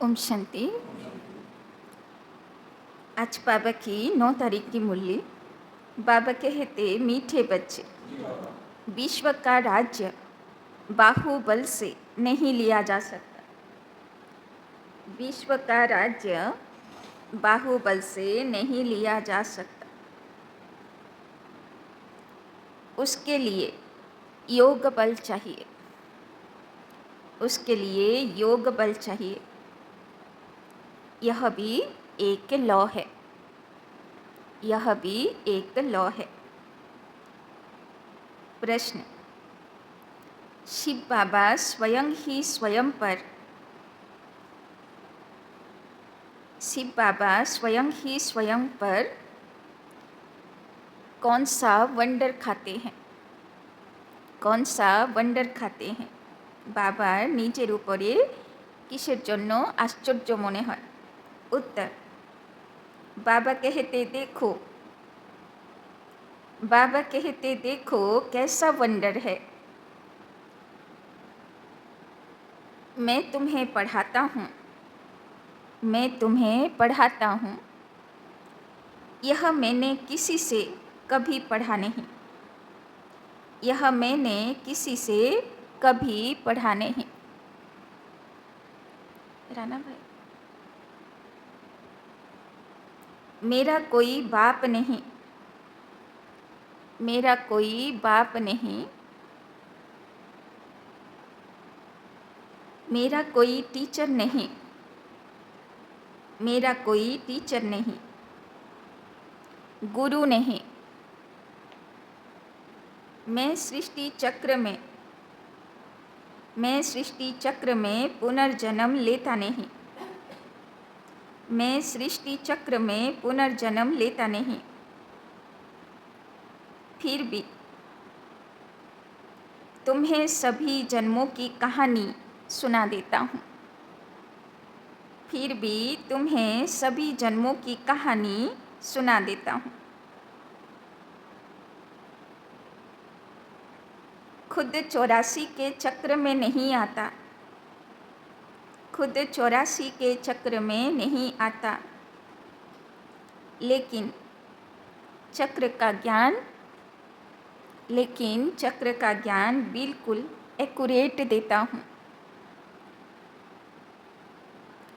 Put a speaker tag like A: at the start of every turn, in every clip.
A: ओम शांति। आज बाबा की 9 तारीख की मुरली। बाबा कहते, मीठे बच्चे, विश्व का राज्य बाहुबल से नहीं लिया जा सकता। विश्व का राज्य बाहुबल से नहीं लिया जा सकता। उसके लिए योग बल चाहिए। उसके लिए योग बल चाहिए। यह भी एक लॉ है। यह भी एक लॉ है। प्रश्न: शिव बाबा स्वयं ही स्वयं पर शिव बाबा स्वयं ही स्वयं पर कौन सा वंडर खाते हैं? कौन सा वंडर खाते हैं? बाबा निजेर उपरे किसेर जन्य आश्चर्य मने हय? उत्तर: बाबा कहते देखो, बाबा कहते देखो कैसा वंडर है। मैं तुम्हें पढ़ाता हूँ, मैं तुम्हें पढ़ाता हूँ। यह मैंने किसी से कभी पढ़ा नहीं। यह मैंने किसी से कभी पढ़ा नहीं। राना भाई, मेरा कोई बाप नहीं। मेरा कोई बाप नहीं। मेरा कोई टीचर नहीं। मेरा कोई टीचर नहीं। गुरु नहीं। मैं सृष्टि चक्र में पुनर्जन्म लेता नहीं। मैं सृष्टि चक्र में पुनर्जन्म लेता नहीं। फिर भी तुम्हें सभी जन्मों की कहानी सुना देता हूँ। फिर भी तुम्हें सभी जन्मों की कहानी सुना देता हूँ। खुद 84 के चक्र में नहीं आता। खुद 84 के चक्र में नहीं आता, लेकिन चक्र का ज्ञान बिल्कुल एक्यूरेट देता हूँ।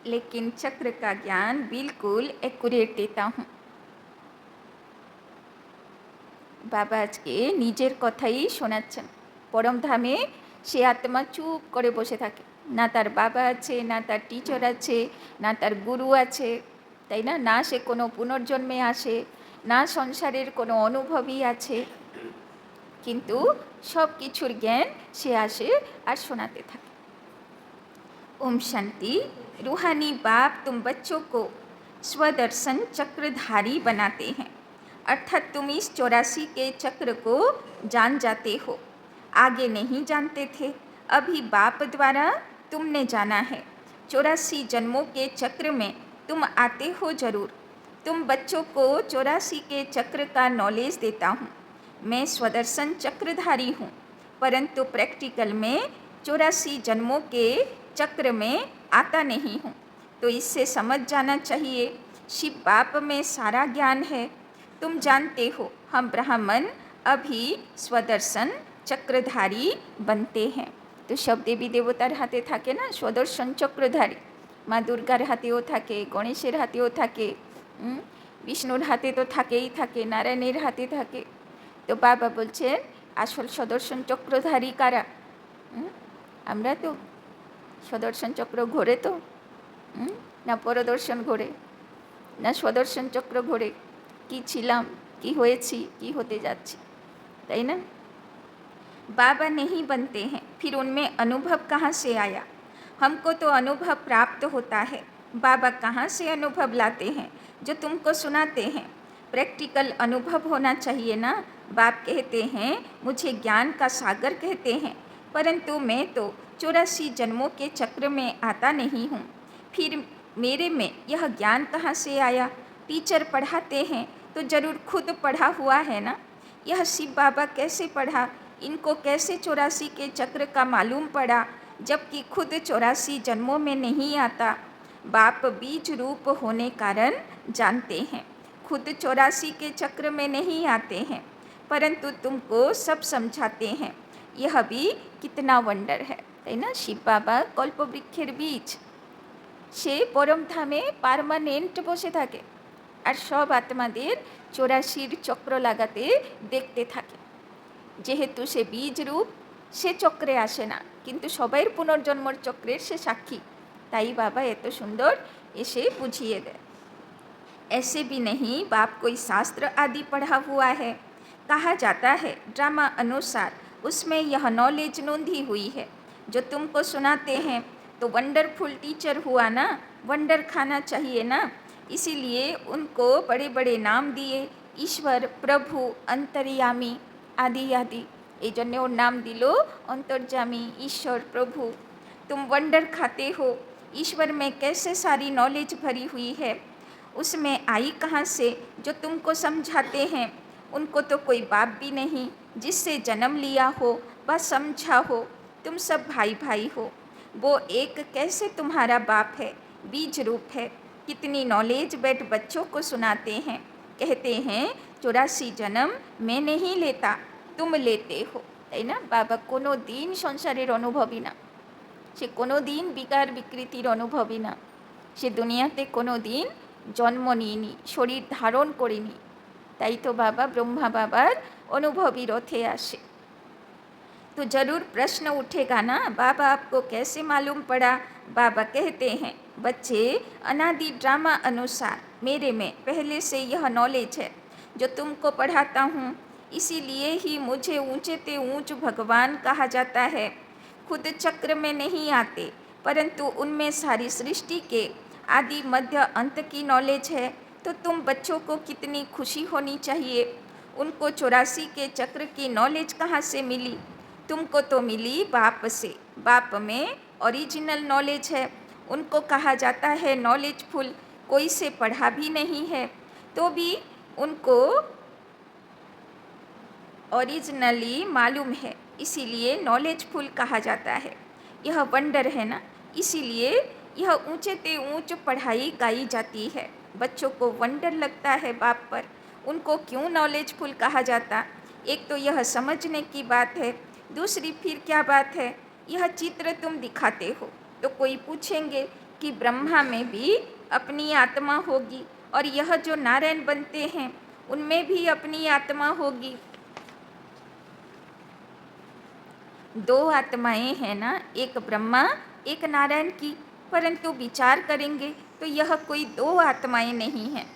A: लेकिन चक्र का ज्ञान बिल्कुल एक्यूरेट देता हूँ। बाबा आज के निजेर कथाई शोनाচ্ছেন। परम धामे से आत्मा चुप करे बसे थाके, ना तार बाबा आछे, ना तार टीचर आछे, ना तार गुरु आछे, ताई ना, ना से कोनो पुनर्जन्मे आसे, ना संसारेर कोनो अनुभवी आछे, किन्तु सब किछुर ज्ञान से आसे और शोनाते थाके। ओम शांति। रूहानी बाप तुम बच्चों को स्वदर्शन चक्रधारी बनाते हैं, अर्थात तुम इस 84 के चक्र को जान जाते हो। आगे नहीं जानते थे, अभी बाप द्वारा तुमने जाना है। 84 जन्मों के चक्र में तुम आते हो जरूर। तुम बच्चों को 84 के चक्र का नॉलेज देता हूँ। मैं स्वदर्शन चक्रधारी हूँ, परंतु प्रैक्टिकल में 84 जन्मों के चक्र में आता नहीं हूँ। तो इससे समझ जाना चाहिए, शिव बाप में सारा ज्ञान है। तुम जानते हो हम ब्राह्मण अभी स्वदर्शन चक्रधारी बनते हैं। तो सब देवी देवतार हाथे थाके ना स्वदर्शन चक्रधारी। माँ दुर्गार हाथेओ थाके, गणेशेर हाथेओ थाके, विष्णुर हाथे तो थाकेई थाके, नारायणेर हाथे थाके। तो बाबा बोलছেন আসল সুদর্শন চক্রধারী কারা? আমরা তো। সুদর্শন চক্র ঘোরে তো, না পরদর্শন ঘোরে, না সুদর্শন চক্র ঘোরে কি ছিলাম, কি হয়েছি, কি হতে যাচ্ছি, তাই না? बाबा नहीं बनते हैं, फिर उनमें अनुभव कहाँ से आया? हमको तो अनुभव प्राप्त होता है। बाबा कहाँ से अनुभव लाते हैं? जो तुमको सुनाते हैं। प्रैक्टिकल अनुभव होना चाहिए ना। बाप कहते हैं मुझे ज्ञान का सागर कहते हैं, परंतु मैं तो 84 जन्मों के चक्र में आता नहीं हूँ। फिर मेरे में यह ज्ञान कहाँ से आया? टीचर पढ़ाते हैं तो ज़रूर खुद पढ़ा हुआ है ना। यह शिव बाबा कैसे पढ़ा? इनको कैसे 84 के चक्र का मालूम पड़ा, जबकि खुद 84 जन्मों में नहीं आता? बाप बीज रूप होने कारण जानते हैं, खुद 84 के चक्र में नहीं आते हैं, परंतु तुमको सब समझाते हैं। यह भी कितना वंडर है ना। शिव बाबा कल्पवृक्षेर बीज, সে পরম ধামে পার্মানেন্ট বসে থাকে আর সব আত্মাদের 84 চক্র লাগাতে দেখতে থাকে। যেহেতু সে বীজ রূপ, সে চক্রে আসে না, কিন্তু সবাইয়ের পুনর্জন্মর চক্রের সে সাক্ষী। তাই বাবা এত সুন্দর এসে বুঝিয়ে দেয়। ऐसे भी नहीं बाप कोई शास्त्र आदि पढ़ा हुआ है। कहा जाता है ड्रामा अनुसार उसमें यह नॉलेज नोंधी हुई है जो तुमको सुनाते हैं। तो वंडरफुल टीचर हुआ ना, वंडर खाना चाहिए ना, इसीलिए उनको बड़े बड़े नाम दिए, ईश्वर, प्रभु, अंतर्यामी आदि आदि। এই জন্যে ওর নাম দিল अंतर्जामी, ईश्वर, प्रभु। तुम वंडर खाते हो, ईश्वर में कैसे सारी नॉलेज भरी हुई है, उसमें आई कहाँ से जो तुमको समझाते हैं। उनको तो कोई बाप भी नहीं जिससे जन्म लिया हो व समझा हो। तुम सब भाई भाई हो, वो एक कैसे तुम्हारा बाप है, बीज रूप है। कितनी नॉलेज बैठ बच्चों को सुनाते हैं, कहते हैं 84 जन्म मैं नहीं लेता, तुम लेते हो। তাই না, বাবা কোনো দিন সংসারের অনুভবী না, সে কোনো দিন বিকার বিকৃতির অনুভবী না, সে দুনিয়াতে কোনো দিন জন্ম নিইনি, শরীর ধারণ করিনি। তাই তো বাবা ব্রহ্মা বাবার अनुभवी रथे आसे। तो जरूर प्रश्न उठेगा ना, बाबा आपको कैसे मालूम पड़ा। बाबा कहते हैं बच्चे, अनादि ड्रामा अनुसार मेरे में पहले से यह नॉलेज है जो तुमको पढ़ाता हूँ, इसीलिए ही मुझे ऊंचे ते ऊंच भगवान कहा जाता है। खुद चक्र में नहीं आते, परंतु उनमें सारी सृष्टि के आदि मध्य अंत की नॉलेज है। तो तुम बच्चों को कितनी खुशी होनी चाहिए। उनको 84 के चक्र की नॉलेज कहाँ से मिली। तुमको तो मिली बाप से। बाप में ओरिजिनल नॉलेज है। उनको कहा जाता है नॉलेजफुल, कोई से पढ़ा भी नहीं है तो भी उनको ओरिजिनली मालूम है, इसीलिए नॉलेजफुल कहा जाता है। यह वंडर है ना, इसीलिए यह ऊंचे ते ऊंच पढ़ाई गाई जाती है। बच्चों को वंडर लगता है बाप पर, उनको क्यों नॉलेजफुल कहा जाता। एक तो यह समझने की बात है, दूसरी फिर क्या बात है, यह चित्र तुम दिखाते हो तो कोई पूछेंगे कि ब्रह्मा में भी अपनी आत्मा होगी और यह जो नारायण बनते हैं उनमें भी अपनी आत्मा होगी। दो आत्माएं हैं ना, एक ब्रह्मा एक नारायण की, परंतु विचार करेंगे तो यह कोई दो आत्माएं नहीं हैं।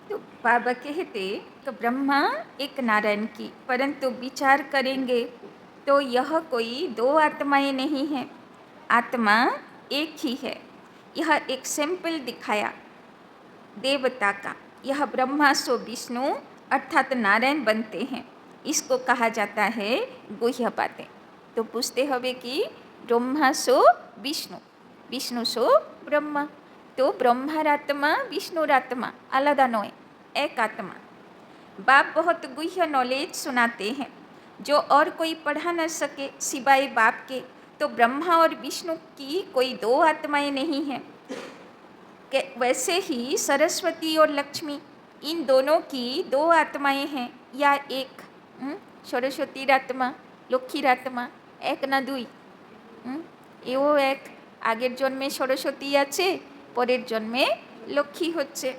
A: तो बाबा कहते तो ब्रह्मा एक नारायण की, परंतु विचार करेंगे तो यह कोई दो आत्माएं नहीं हैं, आत्मा एक ही है। यह एक सैंपल दिखाया देवता का। यह ब्रह्मा सो विष्णु अर्थात नारायण बनते हैं, इसको कहा जाता है गुह्य बातें। तो पूछते हवे कि ब्रह्मा सो विष्णु, विष्णु सो ब्रह्मा, तो ब्रह्मार आत्मा विष्णुर आत्मा आलादा नय, एक आत्मा। बाप बहुत गुह्य नॉलेज सुनाते हैं जो और कोई पढ़ा न सके सिवाय बाप के। तो ब्रह्मा और विष्णु की कोई दो आत्माएं नहीं हैं। वैसे ही सरस्वती और लक्ष्मी इन दोनों की दो आत्माएं हैं या एक। सरस्वतीर आत्मा लक्ष्मीर आत्मा एक ना दुई, एओ एक। आगेर जन्मे सरस्वती आछे, परेर जन्मे लक्ष्मी होच्छे।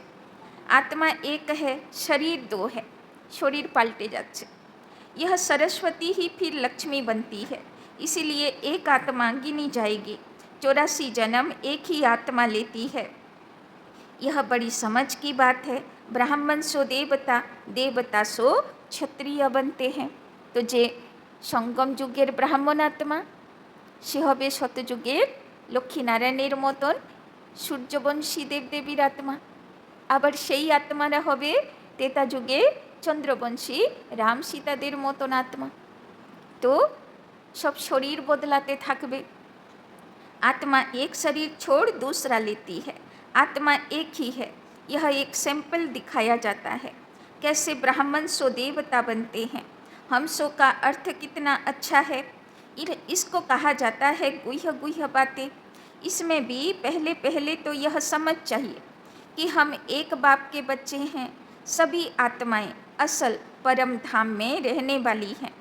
A: आत्मा एक है, शरीर दो है, शरीर पाल्टे जाच्छे। यह सरस्वती ही फिर लक्ष्मी बनती है, इसीलिए एक आत्मा गिनी जाएगी। 84 जन्म एक ही आत्मा लेती है। यह बड़ी समझ की बात है। ब्राह्मण सो देवता, देवता सो क्षत्रिय बनते हैं। तो जे संगम जुगेर ब्राह्मण आत्मा से हबे शतजुगेर लक्ष्मीनारायणेर मतन सूर्यवंशी देवदेवीर आत्मा। आबार सेई आत्मारा हबे त्रेता जुगे चंद्रवंशी राम सीतादेर मतन आत्मा। तो सब शरीर बदलाते थाकबे। आत्मा एक शरीर छोड़ दूसरा लेती है, आत्मा एक ही है। यह एक सैंपल दिखाया जाता है कैसे ब्राह्मण सो देवता बनते हैं। हमसो का अर्थ कितना अच्छा है। इसको कहा जाता है गुह्य गुह्य बातें। इसमें भी पहले पहले तो यह समझ चाहिए कि हम एक बाप के बच्चे हैं। सभी आत्माएं असल परम धाम में रहने वाली हैं।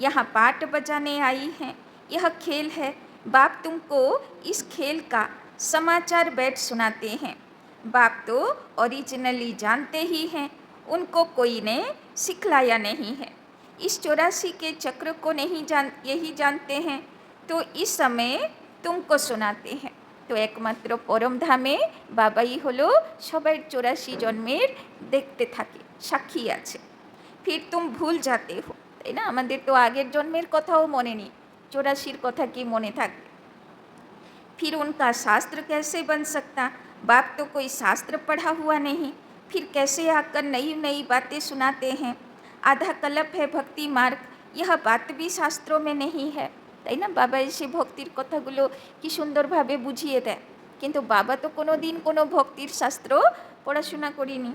A: यहाँ पाठ बजाने आई हैं। यह खेल है। बाप तुमको इस खेल का समाचार बैठ सुनाते हैं। बाप तो ओरिजिनली जानते ही हैं, उनको कोई ने सिखलाया नहीं है। इस 84 के चक्र को नहीं यही जानते हैं, तो इस समय तुमको सुनाते हैं। तो एकमात्र परम धामे बाबाई हलो सबाई 84 जन्मेर देखते थाके, साक्षी आछे। फिर तुम भूल जाते हो, ताई ना? आमादेर तो आगेर जन्मेर कथाओ मने नेই, 84 कथा कि मने थाकबे? फिर उनका शास्त्र कैसे बन सकता? बाप तो कोई शास्त्र पढ़ा हुआ नहीं, फिर कैसे आकर नई नई बातें सुनाते हैं? आधा कल्प है भक्ति मार्ग, यह बात भी शास्त्रों में नहीं है, ताई ना? बाबा एसे भक्तिर कथागुलो कि सुंदरभावे बुझिए देय, किन्तु बाबा तो कोनो दिन कोनो भक्तिर शास्त्र पढ़ाशोना करेनी।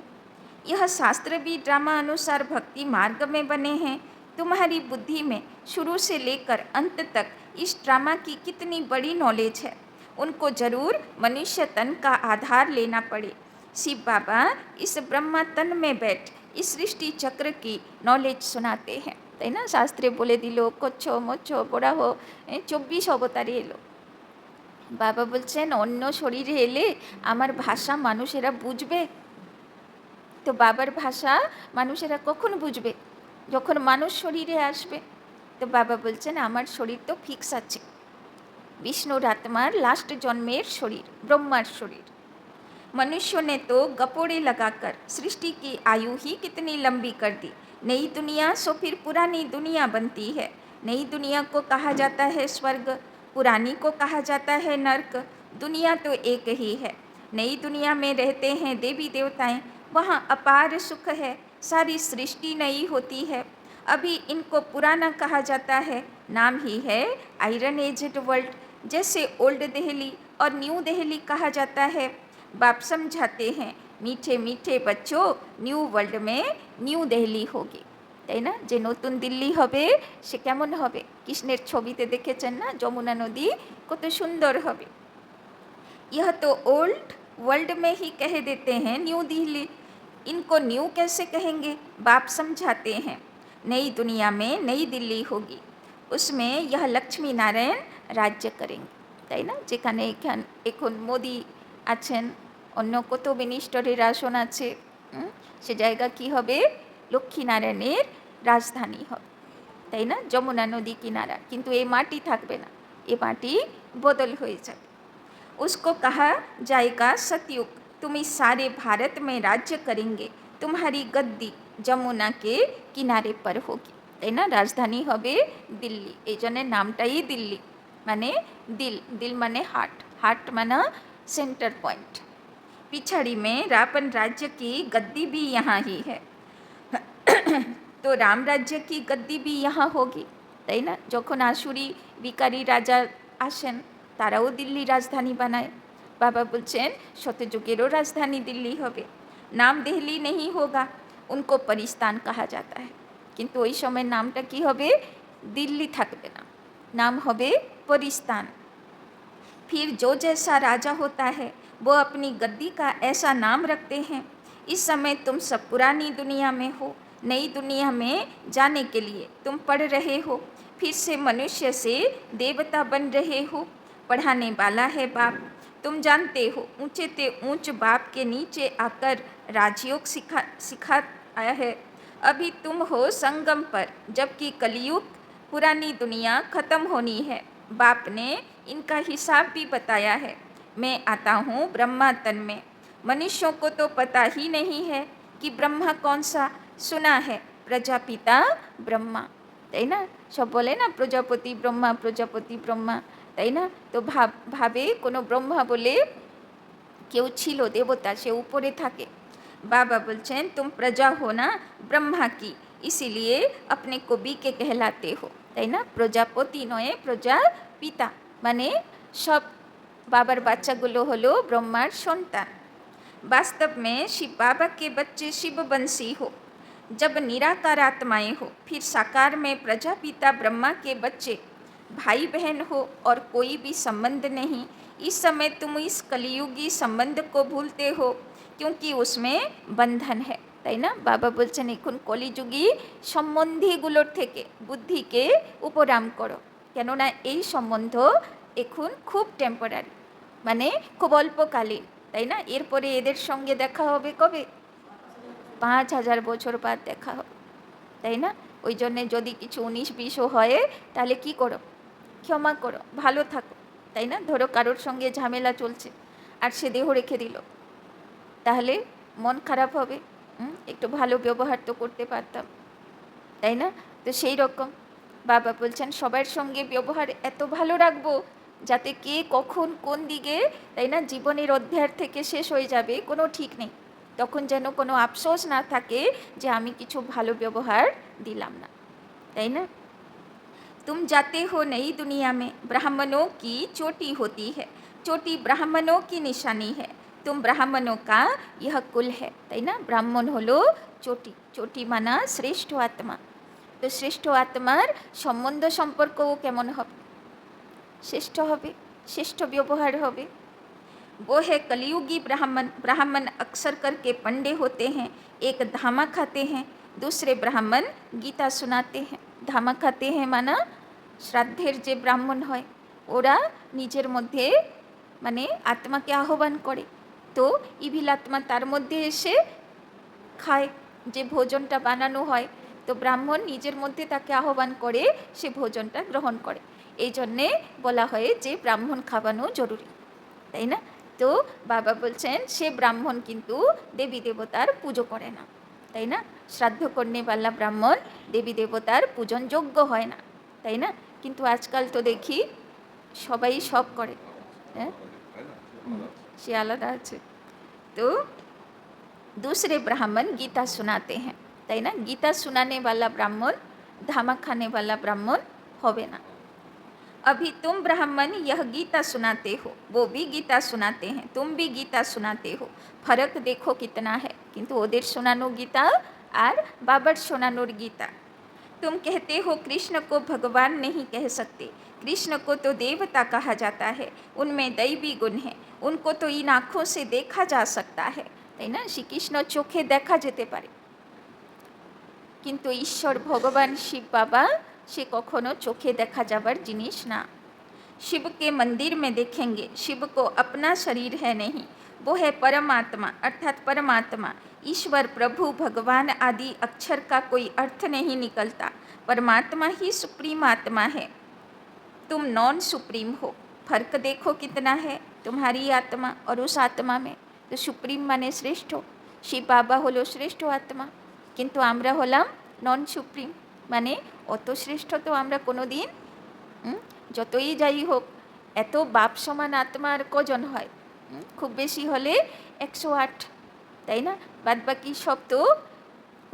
A: यह शास्त्र भी ड्रामा अनुसार भक्ति मार्ग में बने हैं। तुम्हारी बुद्धि में शुरू से लेकर अंत तक इस ड्रामा की कितनी बड़ी नॉलेज है, उनको जरूर मनुष्य तन का आधार लेना पड़े। शिव बाबा इस ब्रह्मा तन में बैठ इस सृष्टि चक्र की नॉलेज सुनाते हैं, ताई ना? शास्त्रे बोले दिल कच्छो मच्छो बड़ा हो 24 अवतारे एलो। बाबा बोलছেন অন্য শরীরে এলে আমার ভাষা মানুষেরা বুঝবে? তো বাবার ভাষা মানুষেরা কখন বুঝবে? যখন মানুষ শরীরে আসবে। তো বাবা বলছেন আমার শরীর তো ফিক্স আছে, विष्णुर आत्मार लास्ट जन्मेर शरीर, ब्रह्मार शरीर। मनुष्य ने तो गपोड़े लगाकर सृष्टि की आयु ही कितनी लंबी कर दी। नई दुनिया सो फिर पुरानी दुनिया बनती है। नई दुनिया को कहा जाता है स्वर्ग, पुरानी को कहा जाता है नर्क। दुनिया तो एक ही है। नई दुनिया में रहते हैं देवी देवताएं, वहाँ अपार सुख है। सारी सृष्टि नई होती है। अभी इनको पुराना कहा जाता है, नाम ही है आयरन एजेड वर्ल्ड। जैसे ओल्ड दिल्ली और न्यू दिल्ली कहा जाता है। बाप समझाते हैं, मीठे मीठे बच्चों, न्यू वर्ल्ड में न्यू दिल्ली होगी, তাই না? যে নতুন দিল্লি হবে সে কেমন হবে? কৃষ্ণের ছবিতে দেখেছেন না, যমুনা নদী কত সুন্দর হবে। यह तो ओल्ड वर्ल्ड में ही कह देते हैं न्यू दिल्ली, इनको न्यू कैसे कहेंगे? बाप समझाते हैं, नई दुनिया में नई दिल्ली होगी, उसमें यह लक्ष्मी नारायण राज्य करेंगे, তাই না? যেখানে এখন মোদি আছেন, অন্য কত মিনিস্টারের আসন আছে, সে জায়গা কি হবে? লক্ষ্মীনারায়ণের রাজধানী হবে, তাই না? যমুনা নদী কিনারা। কিন্তু এই মাটি থাকবে না, এ মাটি বদল হয়ে যাবে। उसको कहा जाएगा सतयुग, तुम इस सारे भारत में राज्य करेंगे, तुम्हारी गद्दी যমুনা के किनारे पर होगी, তাই না? রাজধানী হবে দিল্লি, এই জন্য নামটাই দিল্লি, মানে दिल, दिल माने हार्ट, हार्ट माना सेंटर पॉइंट। पिछाड़ी में रापन राज्य की गद्दी भी यहाँ ही है, तो राम राज्य की गद्दी भी यहाँ होगी, তাই না? যখন आसुरी विकारी राजा আসেন, তারাও दिल्ली राजधानी बनाए। बाबा बोलছেন शतयुगेरो राजधानी दिल्ली होबे, नाम दिल्ली नहीं होगा, उनको परिस्तान कहा जाता है, किन्तु ওই সময় নামটা কি হবে? दिल्ली থাকবে না, नाम होबे परिस्तान। फिर जो जैसा राजा होता है वो अपनी गद्दी का ऐसा नाम रखते हैं। इस समय तुम सब पुरानी दुनिया में हो, नई दुनिया में जाने के लिए तुम पढ़ रहे हो, फिर से मनुष्य से देवता बन रहे हो। पढ़ाने वाला है बाप, तुम जानते हो, ऊंचे ते ऊंच बाप के नीचे आकर राजयोग सिखा आया है। अभी तुम हो संगम पर, जबकि कलयुग पुरानी दुनिया खत्म होनी है। बाप ने इनका हिसाब भी बताया है। मैं आता हूँ ब्रह्मा तन में। मनुष्यों को तो पता ही नहीं है कि ब्रह्मा कौन सा। सुना है प्रजापिता ब्रह्मा, তাই না? সব বলে না প্রজাপতি ব্রহ্মা, প্রজাপতি ব্রহ্মা, তাই না? তো ভাবে কোনো ব্রহ্মা বলে কেউ ছিল, দেবতা, সে উপরে থাকে। बाबा बोलছেন तुम प्रजा हो ना ब्रह्मा की, इसीलिए अपने को बी के कहलाते हो, তাই না? প্রজাপতি নয় প্রজাপিতা, মানে সব বাবার বাচ্চাগুলো হলো ব্রহ্মার সন্তান। वास्तव में शिव बाबा के बच्चे शिव बंसी हो। जब निराकार आत्माएं हो, फिर साकार में प्रजापिता ब्रह्मा के बच्चे भाई बहन हो और कोई भी संबंध नहीं। इस समय तुम इस कलियुगी संबंध को भूलते हो क्योंकि उसमें बंधन है, তাই না? বাবা বলছেন এখন কলিযুগী সম্বন্ধীগুলোর থেকে বুদ্ধিকে উপরাম করো, কেননা এই সম্বন্ধ এখন খুব টেম্পোরারি, মানে খুব অল্পকালীন, তাই না? এরপরে এদের সঙ্গে দেখা হবে কবে? 5,000 বছর বাদ দেখা হবে, তাই না? ওই জন্যে যদি কিছু 19-20ও হয় তাহলে কি করো? ক্ষমা করো, ভালো থাকো, তাই না? ধরো কারোর সঙ্গে ঝামেলা চলছে আর সে দেহ রেখে দিল, তাহলে মন খারাপ হবে, একটু ভালো ব্যবহার তো করতে পারতাম, তাই না? তো সেই রকম বাবা বলছেন সবার সঙ্গে ব্যবহার এত ভালো রাখবো যাতে কে কখন কোন দিকে, তাই না, জীবনের অধ্যায় থেকে শেষ হয়ে যাবে কোনো ঠিক নেই, তখন যেন কোনো আফসোস না থাকে যে আমি কিছু ভালো ব্যবহার দিলাম না, তাই না? तुम जाते हो नई दुनिया में, ब्राह्मणों की चोटी होती है, चोटी ब्राह्मणों की निशानी है, तुम ब्राह्मणों का यह कुल है, তাই না? ব্রাহ্মণ হলো চটি, চটি মানা শ্রেষ্ঠ আত্মা। তো শ্রেষ্ঠ আত্মার সম্বন্ধ সম্পর্কও কেমন হবে? শ্রেষ্ঠ হবে, শ্রেষ্ঠ ব্যবহার হবে। वो है कलियुगी ब्राह्मण, ब्राह्मण अक्सर करके पंडे होते हैं, एक धामा खाते हैं, दूसरे ब्राह्मण गीता सुनाते हैं। धामा खाते हैं माना শ্রাদ্ধের যে ব্রাহ্মণ হয় ওরা নিজের মধ্যে মানে আত্মাকে আহ্বান করে, তো ইভিল আত্মা তার মধ্যে এসে খায়, যে ভোজনটা বানানো হয় তো ব্রাহ্মণ নিজের মধ্যে তাকে আহ্বান করে সে ভোজনটা গ্রহণ করে, এই জন্যে বলা হয় যে ব্রাহ্মণ খাওয়ানো জরুরি, তাই না? তো বাবা বলছেন সে ব্রাহ্মণ কিন্তু দেবী দেবতার পুজো করে না, তাই না? শ্রাদ্ধ কর্নেওয়ালা ব্রাহ্মণ দেবী দেবতার পূজন যোগ্য হয় না, তাই না? কিন্তু আজকাল তো দেখি সবাই সব করে, হ্যাঁ, সে আলাদা আছে। তো दूसरे ब्राह्मण गीता सुनाते हैं, তাই না? गीता सुनाने वाला ब्राह्मण धामा खाने वाला ब्राह्मण होवे ना। अभी तुम ब्राह्मण यह गीता सुनाते हो, वो भी गीता सुनाते हैं, तुम भी गीता सुनाते हो, फर्क देखो कितना है, किंतु ओदेर सुनानो गीता और बाबर सुनानोर गीता। तुम कहते हो कृष्ण को भगवान नहीं कह सकते, कृष्ण को तो देवता कहा जाता है, उनमें दैवी गुण है, उनको तो इन आँखों से देखा जा सकता है, তাই না? শ্রীকৃষ্ণ চোখে দেখা যেতে পারে, কিন্তু ঈশ্বর ভগবান শিব বাবা সে কখনো চোখে দেখা যাবার জিনিস না। शिव के मंदिर में देखेंगे, शिव को अपना शरीर है नहीं, वो है परमात्मा, अर्थात परमात्मा, ईश्वर, प्रभु, भगवान आदि अक्षर का कोई अर्थ नहीं निकलता, परमात्मा ही सुप्रीम आत्मा है, तुम नॉन सुप्रीम हो, फर्क देखो कितना है तुम्हारी आत्मा और उस आत्मा में। तो सुप्रीम माने श्रेष्ठ, शिव बाबा हलो श्रेष्ठ आत्मा, किन्तु आमरा हलाम नॉन सुप्रीम, माने अत श्रेष्ठ तो आमरा कोनो दिन যতই যাই হোক এত বাপ সমান আত্মা আর কজন হয়? খুব বেশি হলে 108, তাই না? বাদ বাকি সব তো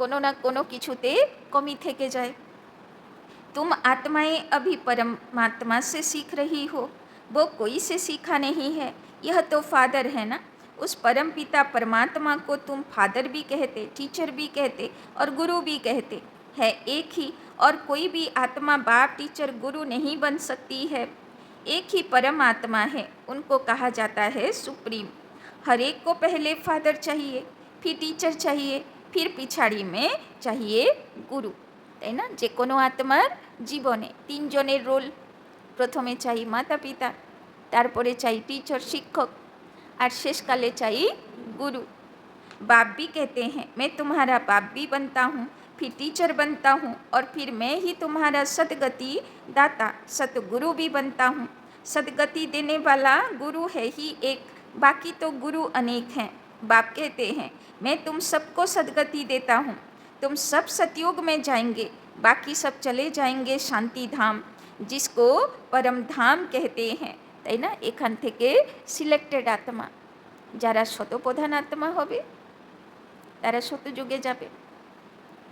A: কোনো না কোনো কিছুতে কমই থেকে যায়। तुम आत्माएं अभी परमात्मा से सीख रही हो, वो कोई से सीखा नहीं है, यह तो फादर है ना, उस परम पिता परमात्मा को तुम फादर भी कहते, टीचर भी कहते और गुरु भी कहते, है एक ही, और कोई भी आत्मा बाप टीचर गुरु नहीं बन सकती है, एक ही परम आत्मा है, उनको कहा जाता है सुप्रीम। हर एक को पहले फादर चाहिए, फिर टीचर चाहिए, फिर पिछाड़ी में चाहिए गुरु, তাই না? যে কোনো আত্মার জীবনে তিনজনের রোল, প্রথমে চাই মাতা পিতা, তারপরে চাই टीचर शिक्षक और शेषकाले चाहिए गुरु। बाप भी कहते हैं मैं तुम्हारा बाप भी बनता हूँ, फिर टीचर बनता हूँ और फिर मैं ही तुम्हारा सदगति दाता सतगुरु भी बनता हूँ। सदगति देने वाला गुरु है ही एक, बाकी तो गुरु अनेक हैं। बाप कहते हैं मैं तुम सबको सदगति देता हूँ, तुम सब सतयुग में जाएंगे, बाकी सब चले जाएंगे शांति धाम, जिसको परम धाम कहते हैं, তাই না? এখান থেকে সিলেক্টেড আত্মা, যারা শতপ্রধান আত্মা হবে তারা শতযুগে যাবে,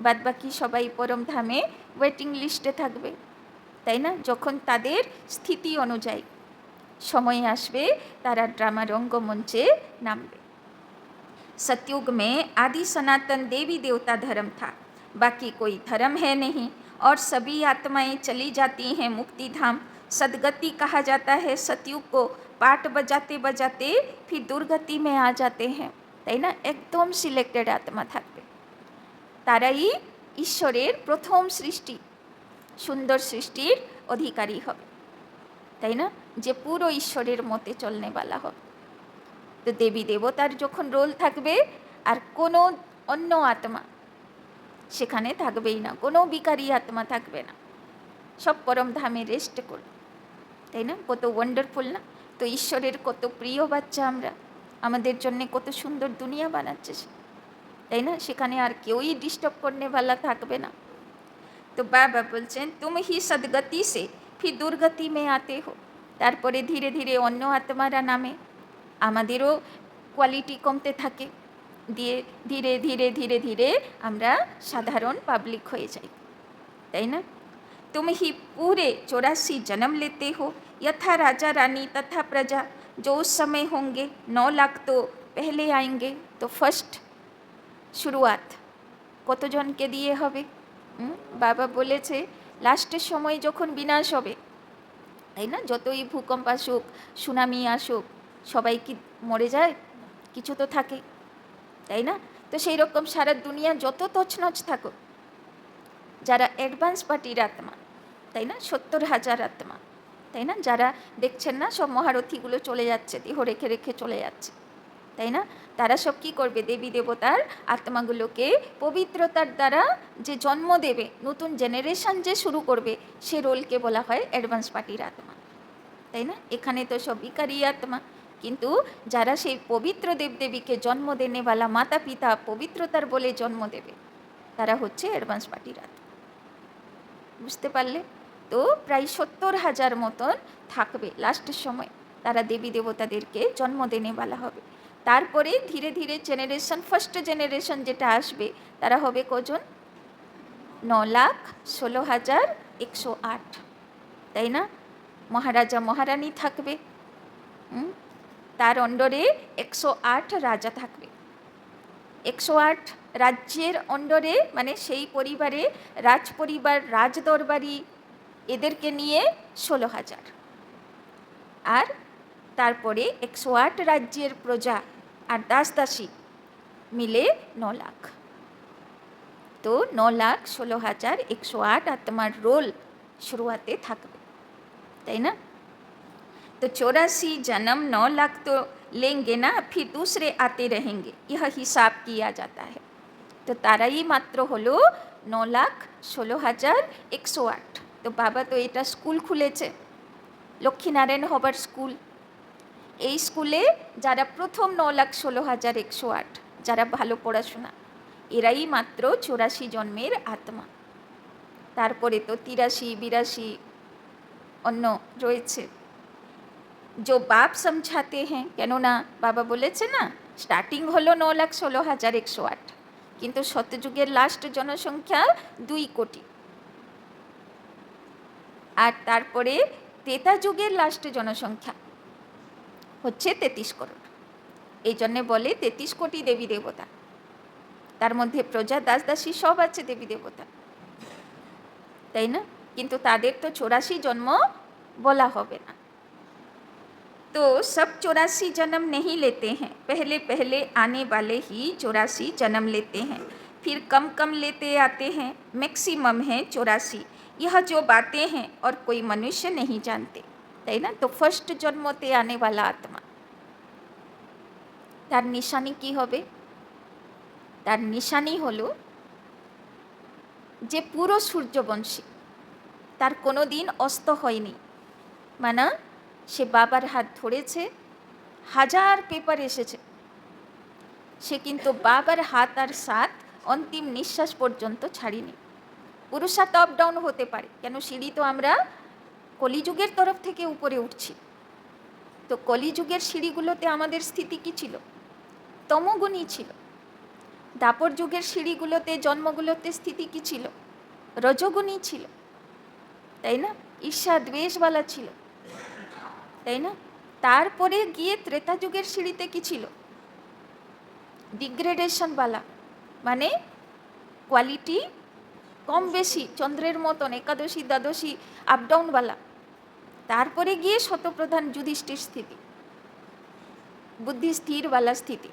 A: বাদ বাকি সবাই পরম ধামে ওয়েটিং লিস্টে থাকবে, তাই না? যখন তাদের স্থিতি অনুযায়ী সময় আসবে তারা ড্রামা রঙ্গমঞ্চে নামবে। सतयुग में आदि सनातन देवी देवता धर्म था, बाकी कोई धर्म है नहीं, और सभी आत्माएं चली जाती हैं मुक्ति धाम। सदगति कहा जाता है सतयुग को, पाठ बजाते बजाते फिर दुर्गति में आ जाते हैं, তাই না? একদম সিলেক্টেড আত্মা থাকবে, তারাই ঈশ্বরের প্রথম সৃষ্টি, সুন্দর সৃষ্টির অধিকারী হবে, তাই না? যে পুরো ঈশ্বরের মতে চলনেওয়ালা হবে। তো দেবী দেবতার যখন রোল থাকবে আর কোনো অন্য আত্মা সেখানে থাকবেই না, কোনো বিকারী আত্মা থাকবে না, সব পরম ধামে রেস্ট করবে, তাই না? কত ওয়ান্ডারফুল না? তো ঈশ্বরের কত প্রিয় বাচ্চা আমরা, আমাদের জন্য কত সুন্দর দুনিয়া বানাচ্ছে সে, তাই না? সেখানে আর কেউই ডিস্টার্ব করনেওয়ালা থাকবে না। তো বাবা বলছেন তুম হি সদ্গতি সে ফির দুর্গতি মে আতে হো। তারপরে ধীরে ধীরে অন্য আত্মারা নামে, আমাদেরও কোয়ালিটি কমতে থাকে, দিয়ে ধীরে ধীরে ধীরে ধীরে আমরা সাধারণ পাবলিক হয়ে যাই, তাই না? तुम ही पूरे 84 जन्म लेते हो, यथा राजा रानी तथा प्रजा, जो उस समय होंगे 9 लाख तो पहले आएंगे। तो फर्स्ट शुरुआत কতজনকে দিয়ে হবে? বাবা বলেছে লাস্টের সময় যখন বিনাশ হবে, তাই না? যতই ভূকম্প আসুক, সুনামি আসুক, সবাই কি মরে যায়? কিছু তো থাকে, তাই না? তো সেই রকম সারা দুনিয়া যত তছনছ থাকুক, যারা অ্যাডভান্স পার্টির আত্মা, তাই না, 70,000 আত্মা, তাই না, যারা দেখছেন না সব মহারথীগুলো চলে যাচ্ছে, দেহ রেখে রেখে চলে যাচ্ছে, তাই না, তারা সব কী করবে? দেবী দেবতার আত্মাগুলোকে পবিত্রতার দ্বারা যে জন্ম দেবে, নতুন জেনারেশন যে শুরু করবে, সে রোলকে বলা হয় অ্যাডভান্স পার্টির আত্মা, তাই না? এখানে তো সব বিকারী আত্মা, কিন্তু যারা সেই পবিত্র দেবদেবীকে জন্ম দেনেওয়ালা মাতা পিতা পবিত্রতার বলে জন্ম দেবে, তারা হচ্ছে অ্যাডভান্স পার্টির আত্মা। বুঝতে পারলে? তো প্রায় 70,000 মতন থাকবে লাস্টের সময়, তারা দেবী দেবতাদেরকে জন্ম দেনেওয়ালা হবে। তারপরে ধীরে ধীরে জেনারেশন, ফার্স্ট জেনারেশন যেটা আসবে, তারা হবে কজন? 9,16,108, তাই না? মহারাজা মহারানী থাকবে, তার অন্ডরে 108 রাজা থাকবে, 108 রাজ্যের অন্ডরে, মানে সেই পরিবারে রাজ পরিবার, রাজদরবারি, এদেরকে নিয়ে 16,000, আর তারপরে 108 রাজ্যের প্রজা আর দাসদাসী মিলে 9 লাখ। তো 9,16,108 আত্মার রোল শুরুয়াতে থাকবে, তাই না? तो 84 जन्म 9 लाख तो लेंगे ना, फिर दूसरे आते रहेंगे, यह हिसाब किया जाता है। तो তারাই মাত্র হলো 9,16,108। তো বাবা তো এটা স্কুল খুলেছে, লক্ষ্মীনারায়ণ হবার স্কুল। এই স্কুলে যারা প্রথম 9,16,108, যারা ভালো পড়াশোনা, এরাই মাত্র 84 জন্মের আত্মা। তারপরে তো 83, 82 অন্য রয়েছে। जो बाप समझाते हैं, কেননা বাবা বলেছে না স্টার্টিং হলো 9,16,108, কিন্তু সত্যযুগের লাস্ট জনসংখ্যা 2 কোটি, আর তারপরে ত্রেতা যুগের লাস্ট জনসংখ্যা হচ্ছে 33 করোড়। এই জন্যে বলে 33 কোটি দেবী দেবতা, তার মধ্যে প্রজা দাসদাসী সব আছে দেবী দেবতা, তাই না? কিন্তু তাদের তো 84 জন্ম বলা হবে না। तो सब 84 जन्म नहीं लेते हैं, पहले पहले आने वाले ही 84 जन्म लेते हैं, फिर कम कम लेते आते हैं, मैक्सिमम है 84। यह जो बातें हैं और कोई मनुष्य नहीं जानते, তাই না? তো ফার্স্ট জন্মতে আনে वाला আত্মা, তার নিশানি কি হবে? তার নিশানি হলো যে পুরো সূর্যবংশী, তার কোনো দিন অস্ত হয়নি, মানে সে বাবার হাত ধরেছে, 1000 পেপার এসেছে, সে কিন্তু বাবার হাত আর সাথ অন্তিম নিঃশ্বাস পর্যন্ত ছাড়িনি। পুরুষার্থ আপ ডাউন হতে পারে, কেন সিঁড়ি তো আমরা কলিযুগের তরফ থেকে উপরে উঠছি। তো কলিযুগের সিঁড়িগুলোতে আমাদের স্থিতি কী ছিল? তমগুণী ছিল। দাপর যুগের সিঁড়িগুলোতে, জন্মগুলোতে স্থিতি কী ছিল? রজগুণী ছিল, তাই না? ঈর্ষা দ্বেষওয়ালা ছিল, তাই না? তারপরে গিয়ে ত্রেতা যুগের সিঁড়িতে কী ছিল? ডিগ্রেডেশনওয়ালা, মানে কোয়ালিটি কম বেশি, চন্দ্রের মতন একাদশী দ্বাদশী আপডাউনওয়ালা। তারপরে গিয়ে শতপ্রধান যুধিষ্ঠির স্থিতি, বুদ্ধি স্থিরওয়ালা স্থিতি,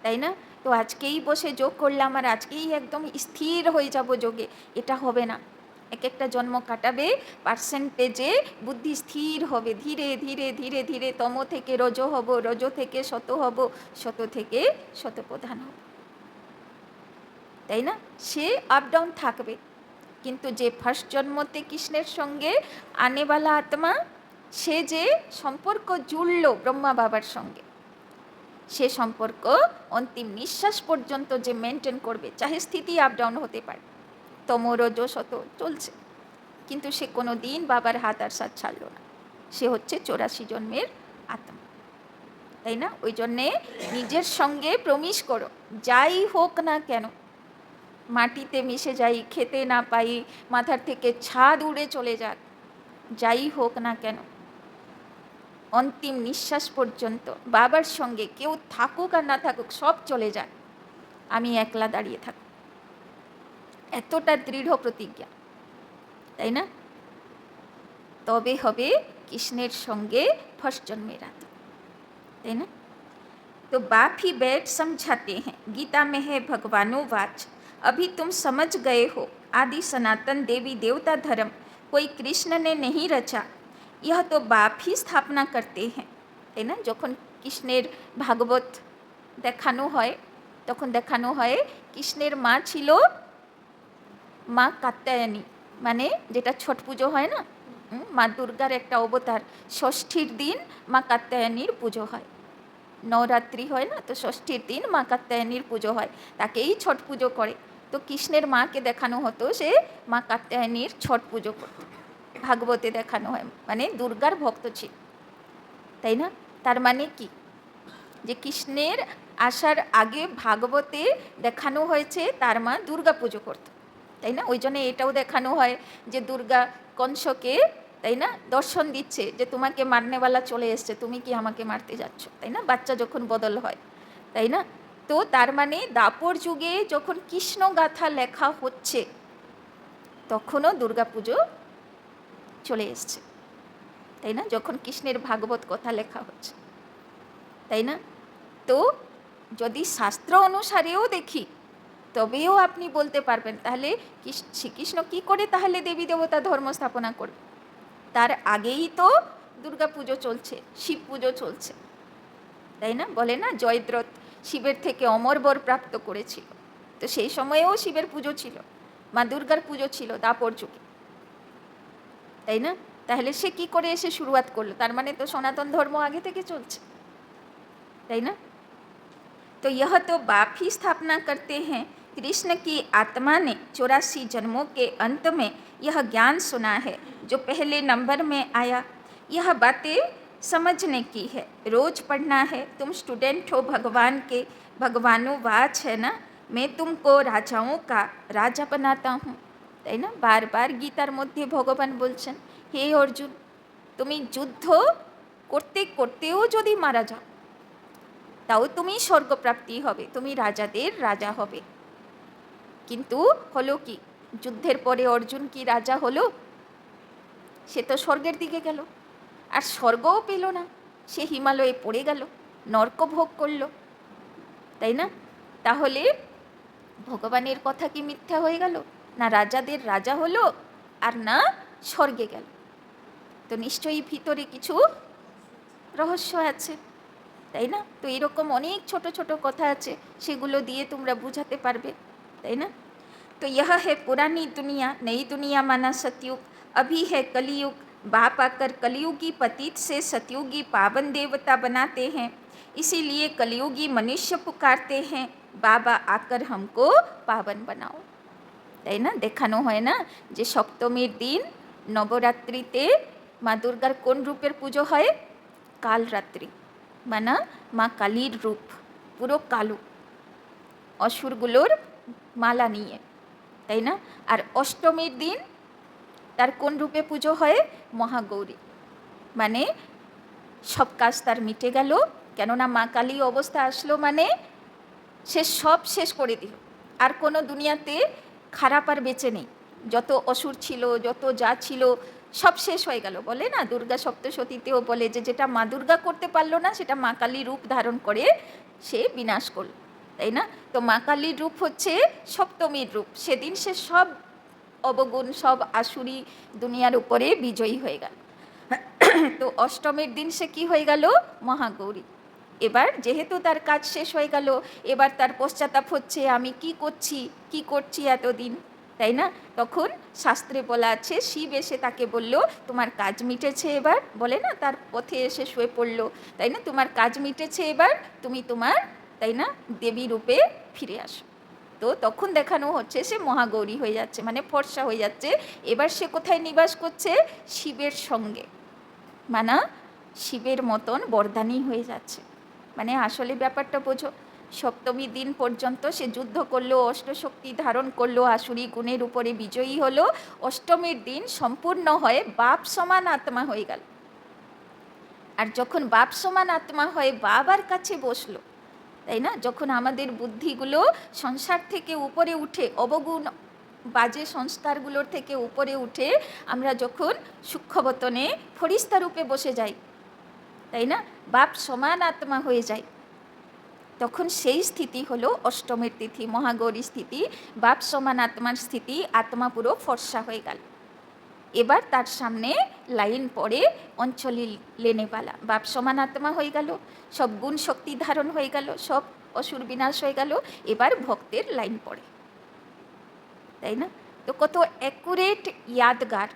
A: তাই না? তো আজকেই বসে যোগ করলাম আর আজকেই একদম স্থির হয়ে যাব যোগে, এটা হবে না। এক একটা জন্ম কাটাবে, পার্সেন্টেজে বুদ্ধি স্থির হবে, ধীরে ধীরে ধীরে ধীরে তম থেকে রজ হব, রজ থেকে শত হব, শত থেকে শতপ্রধান হব, তাই না? সে আপ ডাউন থাকবে, কিন্তু যে ফার্স্ট জন্মতে কৃষ্ণের সঙ্গে আনেওয়ালা আত্মা, সে যে সম্পর্ক জুড়ল ব্রহ্মা বাবার সঙ্গে, সে সম্পর্ক অন্তিম নিঃশ্বাস পর্যন্ত যে মেনটেন করবে, চাহে স্থিতি আপ ডাউন হতে পারে, তম রজ শত চলছে, কিন্তু সে কোনো দিন বাবার হাত আর সাথ ছাড়ল না। সে হচ্ছে 84 জন্মের আত্মা, তাই না? ওই জন্যে নিজের সঙ্গে প্রমিশ করো, যাই হোক না কেন, মাটিতে মিশে যাই, খেতে না পাই, মাথার থেকে ছাদ উড়ে চলে যাক, যাই হোক না কেন, অন্তিম নিঃশ্বাস পর্যন্ত বাবার সঙ্গে কেউ থাকুক আর না থাকুক, সব চলে যায়, আমি একলা দাঁড়িয়ে থাকব, এতটা দৃঢ় প্রতিজ্ঞা, তাই না? তবে হবে কৃষ্ণের সঙ্গে ফার্স্ট জন্মের আত্মা, তাই না? तो बाप ही बैठ समझाते हैं, गीता में है भगवानो वाच, अभी तुम समझ गए हो आदि सनातन देवी देवता धर्म कोई कृष्ण ने नहीं रचा, यह तो बाप ही स्थापना करते हैं, তাই না? যখন কৃষ্ণের ভাগবত দেখানো হয়, তখন দেখানো হয় কৃষ্ণের মা ছিল মা কাত্যায়নী, মানে যেটা ছট পুজো হয় না, মা দুর্গার একটা অবতার, ষষ্ঠীর দিন মা কাত্যায়নীর পুজো হয়, নবরাত্রি হয় না, তো ষষ্ঠীর দিন মা কাত্যায়নীর পুজো হয়, তাকেই ছট পুজো করে। তো কৃষ্ণের মাকে দেখানো হতো সে মা কাত্যায়নীর ছট পুজো করত, ভাগবতে দেখানো হয়, মানে দুর্গার ভক্ত ছিল, তাই না? তার মানে কি, যে কৃষ্ণের আসার আগে ভাগবতে দেখানো হয়েছে তার মা দুর্গা পুজো করত, তাই না? ওই জন্য এটাও দেখানো হয় যে দুর্গা কংসকে, তাই না, দর্শন দিচ্ছে যে তোমাকে মারনেওয়ালা চলে এসছে, তুমি কি আমাকে মারতে যাচ্ছ, তাই না? বাচ্চা যখন বদল হয়, তাই না? তো তার মানে দাপর যুগে যখন কৃষ্ণ গাথা লেখা হচ্ছে, তখনও দুর্গা পুজো চলে এসছে, তাই না? যখন কৃষ্ণের ভাগবত কথা লেখা হচ্ছে, তাই না? তো যদি শাস্ত্র অনুসারেও দেখি, তবেও আপনি বলতে পারবেন তাহলে শ্রীকৃষ্ণ কী করে তাহলে দেবী দেবতা ধর্ম স্থাপনা করবে? তার আগেই তো দুর্গা পুজো চলছে, শিব পুজো চলছে, তাই না? বলে না জয়দ্রথ শিবের থেকে অমর বর প্রাপ্ত করেছিল, তো সেই সময়েও শিবের পুজো ছিল, মা দুর্গার পুজো ছিল দাপর যুগে, তাই না? তাহলে সে কি করে এসে শুরুয়াত করলো? তার মানে তো সনাতন ধর্ম আগে থেকে চলছে, তাই না? तो यह तो बाप ही स्थापना करते हैं, कृष्ण की आत्मा ने 84 जन्मों के अंत में यह ज्ञान सुना है जो पहले नंबर में आया, यह बातें समझने की है, रोज पढ़ना है, तुम स्टूडेंट हो भगवान के, भगवानो वाच है ना, मैं तुमको राजाओं का राजा बनाता हूँ, তাই না? বারবার গীতার মধ্যে ভগবান বলছেন, হে অর্জুন, তুমি যুদ্ধ করতে করতেও যদি মারা যাও, তাও তুমি স্বর্গপ্রাপ্তি হবে, তুমি রাজাদের রাজা হবে। কিন্তু হলো কি, যুদ্ধের পরে অর্জুন কি রাজা হলো? সে তো স্বর্গের দিকে গেল, আর স্বর্গও পেল না, সে হিমালয়ে পড়ে গেল, নরক ভোগ করল, তাই না? তাহলে ভগবানের কথা কি মিথ্যা হয়ে গেল? না রাজাদের রাজা হলো আর না স্বর্গে গেল, তো নিশ্চয়ই ভিতরে কিছু রহস্য আছে, তাই না? তো এরকম অনেক ছোট ছোট কথা আছে, সেগুলো দিয়ে তোমরা বুঝাতে পারবে, তাই না? तो यह है पुरानी दुनिया, नई दुनिया माना सतयुग, अभी है कलयुग, बाप आकर कलयुगी पतित से सतयुगी पावन देवता बनाते हैं, इसीलिए कलयुगी मनुष्य पुकारते हैं, बाबा आकर हमको पावन बनाओ, তাই না? দেখানো হয় না যে সপ্তমীর দিন নবরাত্রিতে মা দুর্গার কোন রূপের পুজো হয়? কালরাত্রি, মানে মা কালীর রূপ, পুরো কালো, অসুরগুলোর মালা নিয়ে, তাই না? আর অষ্টমীর দিন তার কোন রূপে পুজো হয়? মহাগৌরী, মানে সব কাজ তার মিটে গেল, কেননা মা কালী অবস্থা আসলো, মানে সে সব শেষ করে দিল, আর কোনো দুনিয়াতে খারাপ আর বেঁচে নেই, যত অসুর ছিল, যত যা ছিল, সব শেষ হয়ে গেল। বলে না দুর্গা সপ্তশতীতেও বলে যে যেটা মা দুর্গা করতে পারলো না সেটা মা কালী রূপ ধারণ করে সে বিনাশ করল, তাই না? তো মা কালীর রূপ হচ্ছে সপ্তমীর রূপ। সেদিন সে সব অবগুণ, সব আসুরি দুনিয়ার উপরে বিজয়ী হয়ে গেল। তো অষ্টমীর দিন সে কি হয়ে গেল? মহাগৌরী। এবার যেহেতু তার কাজ শেষ হয়ে গেল, এবার তার পশ্চাতাপ হচ্ছে আমি কি করছি এতদিন, তাই না? তখন শাস্ত্রে বলা আছে শিব এসে তাকে বলল তোমার কাজ মিটেছে এবার, বলে না তার পথে এসে শুয়ে পড়ল, তাই না? তোমার কাজ মিটেছে এবার, তুমি তোমার, তাই না, দেবী রূপে ফিরে আসো। তো তখন দেখানো হচ্ছে সে মহাগৌরী হয়ে যাচ্ছে, মানে ফর্সা হয়ে যাচ্ছে। এবার সে কোথায় নিবাস করছে? শিবের সঙ্গে, মানে শিবের মতন বরদানী হয়ে যাচ্ছে। মানে আসলে ব্যাপারটা বোঝো, সপ্তমী দিন পর্যন্ত সে যুদ্ধ করলো, অষ্টশক্তি ধারণ করলো, আসুরি গুণের উপরে বিজয়ী হলো। অষ্টমীর দিন সম্পূর্ণ হয়ে বাপ সমান আত্মা হয়ে গেল। আর যখন বাপ সমান আত্মা হয়ে বাবার কাছে বসলো, তাই না, যখন আমাদের বুদ্ধিগুলো সংসার থেকে উপরে উঠে, অবগুণ বাজে সংস্কারগুলোর থেকে উপরে উঠে আমরা যখন সূক্ষ্মবতনে ফরিস্তা রূপে বসে যাই, তাই না, বাপ সমান আত্মা হয়ে যায়, তখন সেই স্থিতি হলো অষ্টমীর তিথি, মহাগৌরী স্থিতি, বাপ সমান আত্মার স্থিতি। আত্মা পুরো ফর্সা হয়ে গেল। এবার তার সামনে লাইন পড়ে অঞ্চলি লেনেওয়ালা, বাপ সমান আত্মা হয়ে গেল, সব গুণ শক্তি ধারণ হয়ে গেল, সব অসুর বিনাশ হয়ে গেল। এবার ভক্তের লাইন পড়ে, তাই না? তো কত অ্যাকুরেট यादगार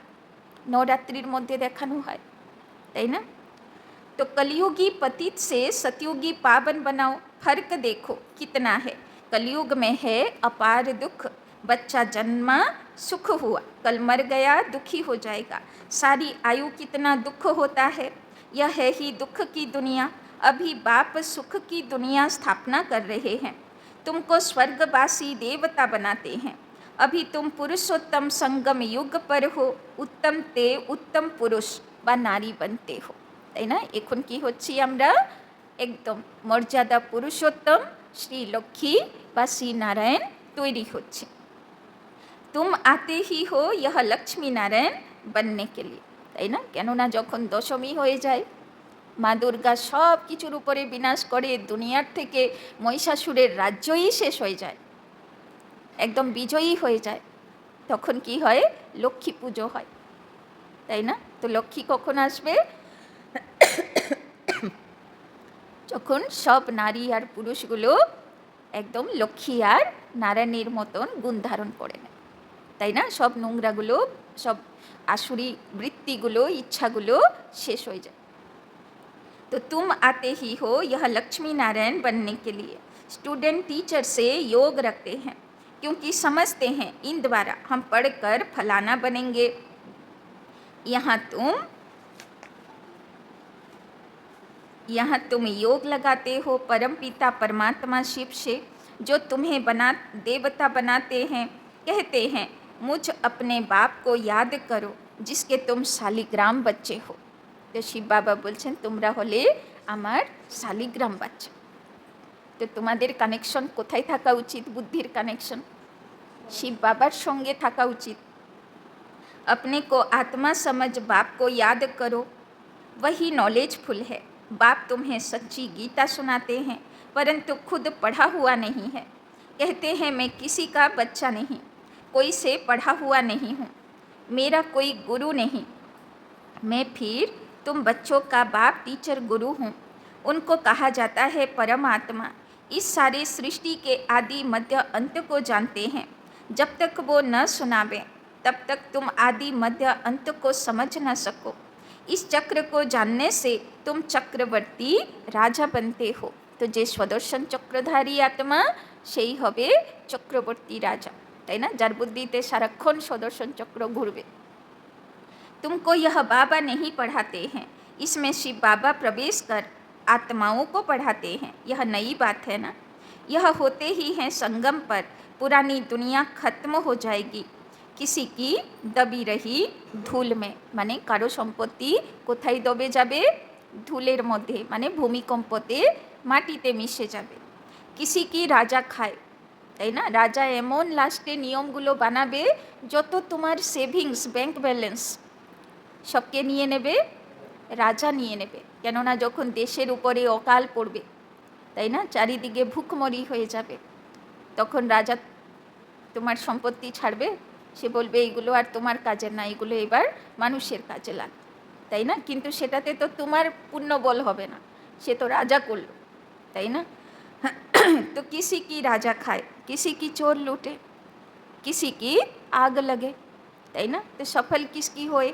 A: নবরাত্রির মধ্যে দেখানো হয়, তাই না? तो कलयुगी पतित से सतयुगी पावन बनाओ, फर्क देखो कितना है। कलयुग में है अपार दुख, बच्चा जन्मा सुख हुआ, कल मर गया दुखी हो जाएगा। सारी आयु कितना दुख होता है, यह है ही दुख की दुनिया। अभी बाप सुख की दुनिया स्थापना कर रहे हैं, तुमको स्वर्गवासी देवता बनाते हैं। अभी तुम पुरुषोत्तम संगम युग पर हो, उत्तम ते उत्तम पुरुष व नारी बनते हो, তাই না? এখন কি হচ্ছি আমরা? একদম মর্যাদা পুরুষোত্তম শ্রী লক্ষ্মী বা শ্রী নারায়ণ তৈরি হচ্ছে। তুম আতে হি হো ইহ লক্ষ্মী নারায়ণ বননে কে লিয়ে, তাই না? কেননা যখন দশমী হয়ে যায়, মা দুর্গা সব কিছুর উপরে বিনাশ করে, দুনিয়ার থেকে মহিষাসুরের রাজ্যই শেষ হয়ে যায়, একদম বিজয়ী হয়ে যায়, তখন কি হয়? লক্ষ্মী পুজো হয়, তাই না? তো লক্ষ্মী কখন আসবে? যখন সব নারী আর পুরুষগুলো একদম লক্ষ্মী আর নারায়ণের মতন গুণ ধারণ করে নেয়, তাই না? সব নোংরাগুলো, সব আসুরি বৃত্তিগুলো, ইচ্ছাগুলো শেষ হয়ে যায়। तो तुम आते ही हो यह लक्ष्मी नारायण बनने के लिए। स्टूडेंट टीचर से योग रखते हैं क्योंकि समझते हैं इन द्वारा हम पढ़कर फलाना बनेंगे। यहाँ तुम योग लगाते हो परमपिता परमात्मा शिव से, जो तुम्हें देवता बनाते हैं। कहते हैं मुझ अपने बाप को याद करो जिसके तुम शालिग्राम बच्चे हो। तो शिव बाबा बोलছেন তোমরা হলে আমার শালিগ্রাম বাচ্চা। তো তোমাদের কানেকশন কোথায় থাকা উচিত? বুদ্ধির কানেকশন শিব বাবার সঙ্গে থাকা উচিত। अपने को आत्मा समझ बाप को याद करो, वही नॉलेजफुल है। बाप तुम्हें सच्ची गीता सुनाते हैं परंतु खुद पढ़ा हुआ नहीं है। कहते हैं मैं किसी का बच्चा नहीं, कोई से पढ़ा हुआ नहीं हूँ, मेरा कोई गुरु नहीं। मैं फिर तुम बच्चों का बाप टीचर गुरु हूँ। उनको कहा जाता है परमात्मा। इस सारे सृष्टि के आदि मध्य अंत को जानते हैं। जब तक वो न सुनावे तब तक तुम आदि मध्य अंत को समझ न सको। इस चक्र को जानने से तुम चक्रवर्ती राजा बनते हो। तो जे स्वदर्शन चक्रधारी आत्मा সেই হবে চক্রবর্তী রাজা, তাই না? যার বুদ্ধিতে সারাক্ষণ সুদর্শন চক্র ঘুরবে। तुमको यह बाबा नहीं पढ़ाते हैं, इसमें शिव बाबा प्रवेश कर आत्माओं को पढ़ाते हैं। यह नई बात है ना? यह होते ही हैं संगम पर पुरानी दुनिया खत्म हो जाएगी, किसी की दबी रही धूल में। माने कारो सम्पत्ति कोथाय दबे जाबे? धूलेर मध्य, माने भूमिकम्पते माटीते मिशे जाबे। किसी की राजा खाए, তাই না? রাজা এমন লাস্টে নিয়মগুলো বানাবে, যত তোমার সেভিংস ব্যাংক ব্যালেন্স সবকে নিয়ে নেবে, রাজা নিয়ে নেবে। কেননা যখন দেশের উপরে অকাল পড়বে, তাই না, চারিদিকে ভুকমরি হয়ে যাবে, তখন রাজা তোমার সম্পত্তি ছাড়বে, সে বলবে এইগুলো আর তোমার কাজের না, এগুলো এবার মানুষের কাজে লাগবে, তাই না? কিন্তু সেটাতে তো তোমার পুণ্যবল হবে না, সে তো রাজা করলো, তাই না? तो किसी की राजा खाए, किसी की चोर लूटे, किसी की आग लगे, তাই না? तो सफल किसकी होए?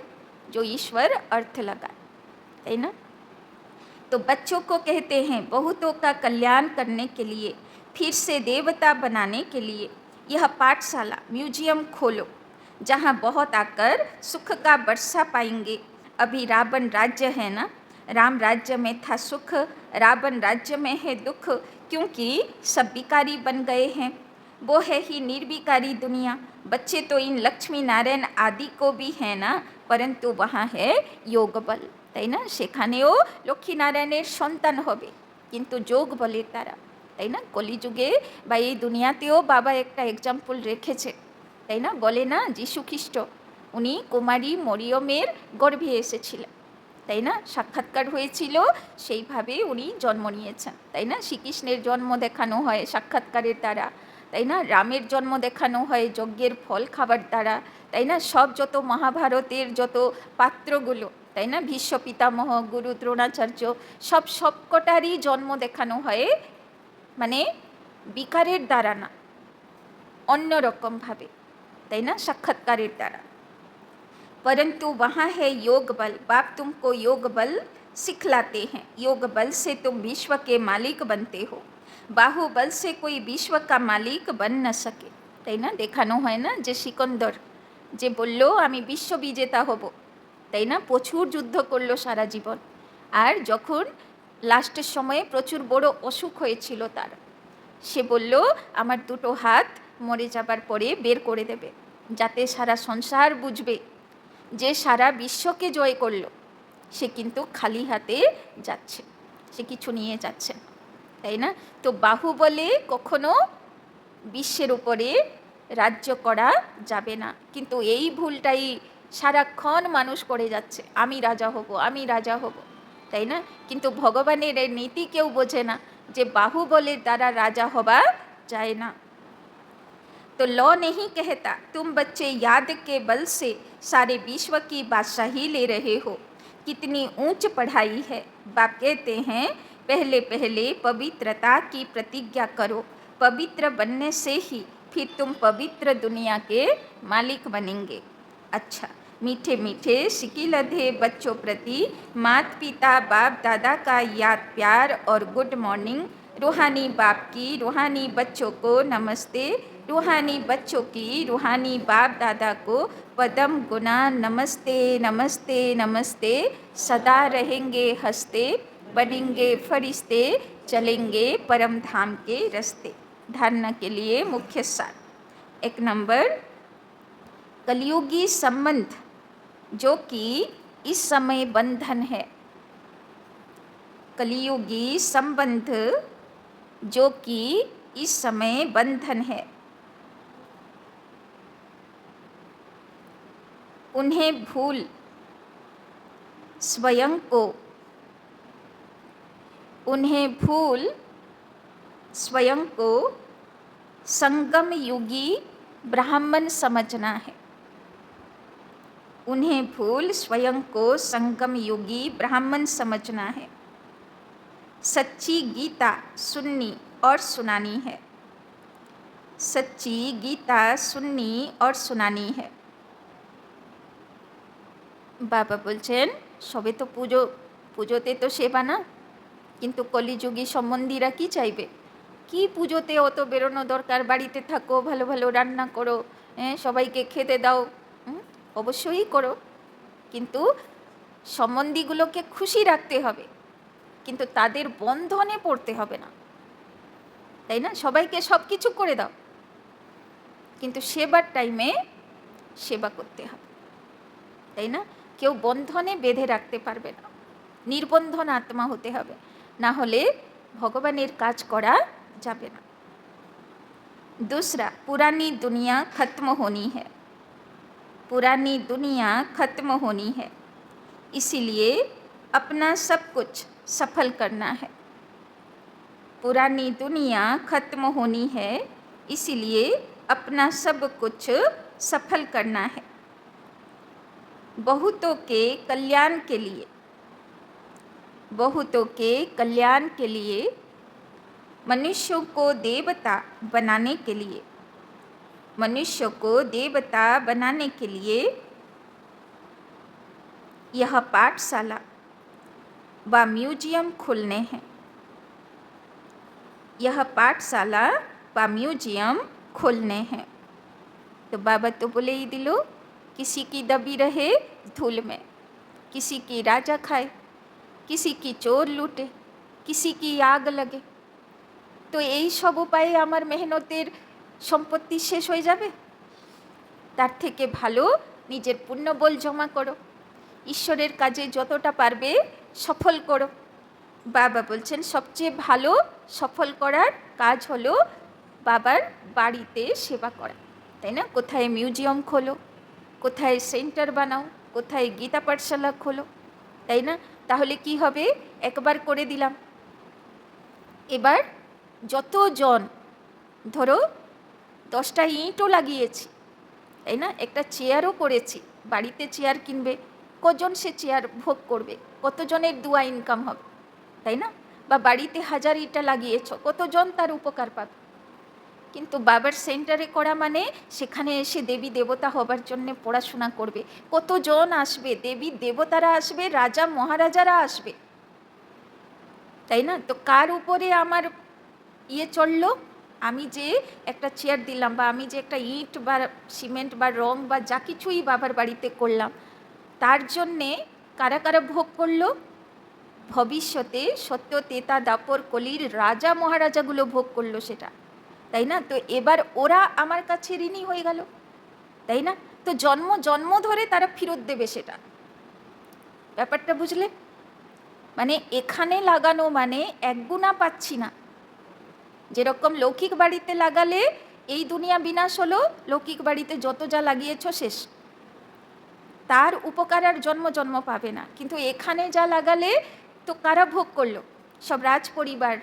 A: जो ईश्वर अर्थ लगाए, है ना? तो बच्चों को कहते हैं बहुतों का कल्याण करने के लिए, फिर से देवता बनाने के लिए यह पाठशाला म्यूजियम खोलो, जहाँ बहुत आकर सुख का वर्षा पाएंगे। अभी रावण राज्य है ना, राम राज्य में था सुख, रावण राज्य में है दुख, क्योंकि सब विकारी बन गए हैं। वो है ही निर्विकारी दुनिया। बच्चे तो इन लक्ष्मी नारायण आदि को भी है ना, परंतु वहाँ है योग बल, তাই না? সেখানেও লক্ষ্মীনারায়ণের সন্তান হবে, কিন্তু যোগ বলে তারা, তাই না? কলিযুগে বা এই দুনিয়াতেও বাবা একটা এক্সাম্পল রেখেছে, তাই না? বলে না যীশু খ্রিস্ট উনি কুমারী মরিয়মের গর্ভে এসেছিলেন, তাই না? সাক্ষাৎকার হয়েছিল, সেইভাবে উনি জন্ম নিয়েছেন, তাই না? শ্রীকৃষ্ণের জন্ম দেখানো হয় সাক্ষাৎকারের দ্বারা, তাই না? রামের জন্ম দেখানো হয় যজ্ঞের ফল খাবার দ্বারা, তাই না? সব যত মহাভারতের যত পাত্রগুলো, তাই না, ভীষ্ম পিতামহ, গুরু দ্রোণাচার্য, সবকটারই জন্ম দেখানো হয় মানে বিকারের দ্বারা না, অন্যরকমভাবে, তাই না, সাক্ষাৎকারের দ্বারা। परंतु वहाँ है योग बल, बाप तुमको योग बल सिखलाते हैं, योग बल से तुम विश्व के मालिक बनते हो, बाहुबल से कोई विश्व का मालिक बन न सके, তাই না? দেখানো হয় না যে সিকন্দর যে বলল আমি বিশ্ব বিজেতা হব, তাই না, প্রচুর যুদ্ধ করলো সারা জীবন, আর যখন লাস্টের সময়ে প্রচুর বড় অসুখ হয়েছিল তার, সে বলল আমার দুটো হাত মরে যাবার পরে বের করে দেবে, যাতে সারা সংসার বুঝবে যে সারা বিশ্বকে জয় করলো, সে কিন্তু খালি হাতে যাচ্ছে, সে কিছু নিয়ে যাচ্ছে, তাই না? তো বাহুবলে কখনো বিশ্বের উপরে রাজ্য করা যাবে না, কিন্তু এই ভুলটাই সারাক্ষণ মানুষ করে যাচ্ছে, আমি রাজা হব, আমি রাজা হব, তাই না? কিন্তু ভগবানের এই নীতি কেউ বোঝে না যে বাহুবলের দ্বারা রাজা হবা যায় না। तो लॉ नहीं कहता तुम बच्चे याद के बल से सारे विश्व की बादशाही ले रहे हो, कितनी ऊंच पढ़ाई है। बाप कहते हैं पहले पहले पवित्रता की प्रतिज्ञा करो, पवित्र बनने से ही फिर तुम पवित्र दुनिया के मालिक बनेंगे। अच्छा, मीठे मीठे सिकिलधे बच्चों प्रति माता पिता बाप दादा का याद प्यार और गुड मॉर्निंग। रूहानी बाप की रूहानी बच्चों को नमस्ते, रूहानी बच्चों की रूहानी बाप दादा को पदम गुना नमस्ते नमस्ते नमस्ते। सदा रहेंगे हंसते, बनेंगे फरिश्ते, चलेंगे परम धाम के रास्ते। धारणा के लिए मुख्य सार। 1 नंबर, कलयुगी संबंध जो कि इस समय बंधन है, कलयुगी संबंध जो कि इस समय बंधन है, उन्हें भूल स्वयं को, उन्हें भूल स्वयं को संगम युगी ब्राह्मण समझना है, उन्हें भूल स्वयं को संगम युगी ब्राह्मण समझना है। सच्ची गीता सुननी और सुनानी है, सच्ची गीता सुननी और सुनानी है। বাবা বলছেন সবে তো পুজোতে তো সেবা না, কিন্তু কলিযুগী সম্বন্ধীরা কি চাইবে, কি পুজোতে অত বেরোনো দরকার, বাড়িতে থাকো, ভালো ভালো রান্না করো, সবাইকে খেতে দাও, অবশ্যই করো, কিন্তু সম্বন্ধীগুলোকে খুশি রাখতে হবে, কিন্তু তাদের বন্ধনে পড়তে হবে না, তাই না? সবাইকে সব কিছু করে দাও, কিন্তু সেবার টাইমে সেবা করতে হবে, তাই না? কেউ বন্ধনে বেঁধে রাখতে পারবে না, নির্বন্ধন আত্মা হতে হবে, না হলে ভগবানের কাজ করা যাবে না। दूसरा, पुरानी दुनिया खत्म होनी है, पुरानी दुनिया खत्म होनी है। इसीलिए अपना सब कुछ सफल करना है। पुरानी दुनिया खत्म होनी है, इसीलिए अपना सब कुछ सफल करना है। बहुतों के कल्याण के लिए, बहुतों के कल्याण के लिए, मनुष्यों को देवता बनाने के लिए, मनुष्यों को देवता बनाने के लिए यह पाठशाला व म्यूजियम खुलने हैं। यह पाठशाला व म्यूजियम खोलने हैं। तो बाबा तो बोले ही दिलो, किसी की दबी रहे धूल में, किसी की राजा खाए, किसी की चोर लूटे, किसी की आग लगे। तो এই সব উপায়ে আমার মেহনতের সম্পত্তি শেষ হয়ে যাবে? তার থেকে ভালো নিজের পুণ্যবল জমা করো, ঈশ্বরের কাজে যতটা পারবে সফল করো। বাবা বলছেন সবচেয়ে ভালো সফল করার কাজ হলো বাবার বাড়িতে সেবা করা, তাই না? কোথায় মিউজিয়াম খোলো, কোথায় সেন্টার বানাও, কোথায় গীতা পাঠশালা খোলো, তাই না? তাহলে কি হবে? একবার করে দিলাম, এবার যতজন, ধরো 10টা ইঁটও লাগিয়েছি, তাই না? একটা চেয়ারও করেছি, বাড়িতে চেয়ার কিনবে, কজন সে চেয়ার ভোগ করবে? কতজনের দুয়া ইনকাম হবে, তাই না? বা বাড়িতে 1000 ইটা লাগিয়েছ, কতজন তার উপকার পাবে? কিন্তু বাবার সেন্টারে করা মানে সেখানে এসে দেবী দেবতা হবার জন্য পড়াশোনা করবে, কতজন আসবে, দেবী দেবতারা আসবে, রাজা মহারাজারা আসবে, তাই না? তো কার উপরে আমার চললো? আমি যে একটা চেয়ার দিলাম, বা আমি যে একটা ইট বা সিমেন্ট বা রং বা যা কিছুই বাবার বাড়িতে করলাম, তার জন্যে কারা কারা ভোগ করলো? ভবিষ্যতে সত্য তেতা দাপর কলির রাজা মহারাজাগুলো ভোগ করলো সেটা, তাই না? তো এবার ওরা আমার কাছে ঋণী হয়ে গেল, তাই না? তো জন্ম জন্ম ধরে তারা ফেরত দেবে সেটা। ব্যাপারটা বুঝলে? মানে এখানে লাগানো মানে একগুণা পাচ্ছি না। যেরকম লৌকিক বাড়িতে লাগালে এই দুনিয়া বিনাশ হলো, লৌকিক বাড়িতে যত যা লাগিয়েছ শেষ, তার উপকার আর জন্ম জন্ম পাবে না। কিন্তু এখানে যা লাগালে তো কারা ভোগ করলো? সব রাজ পরিবার,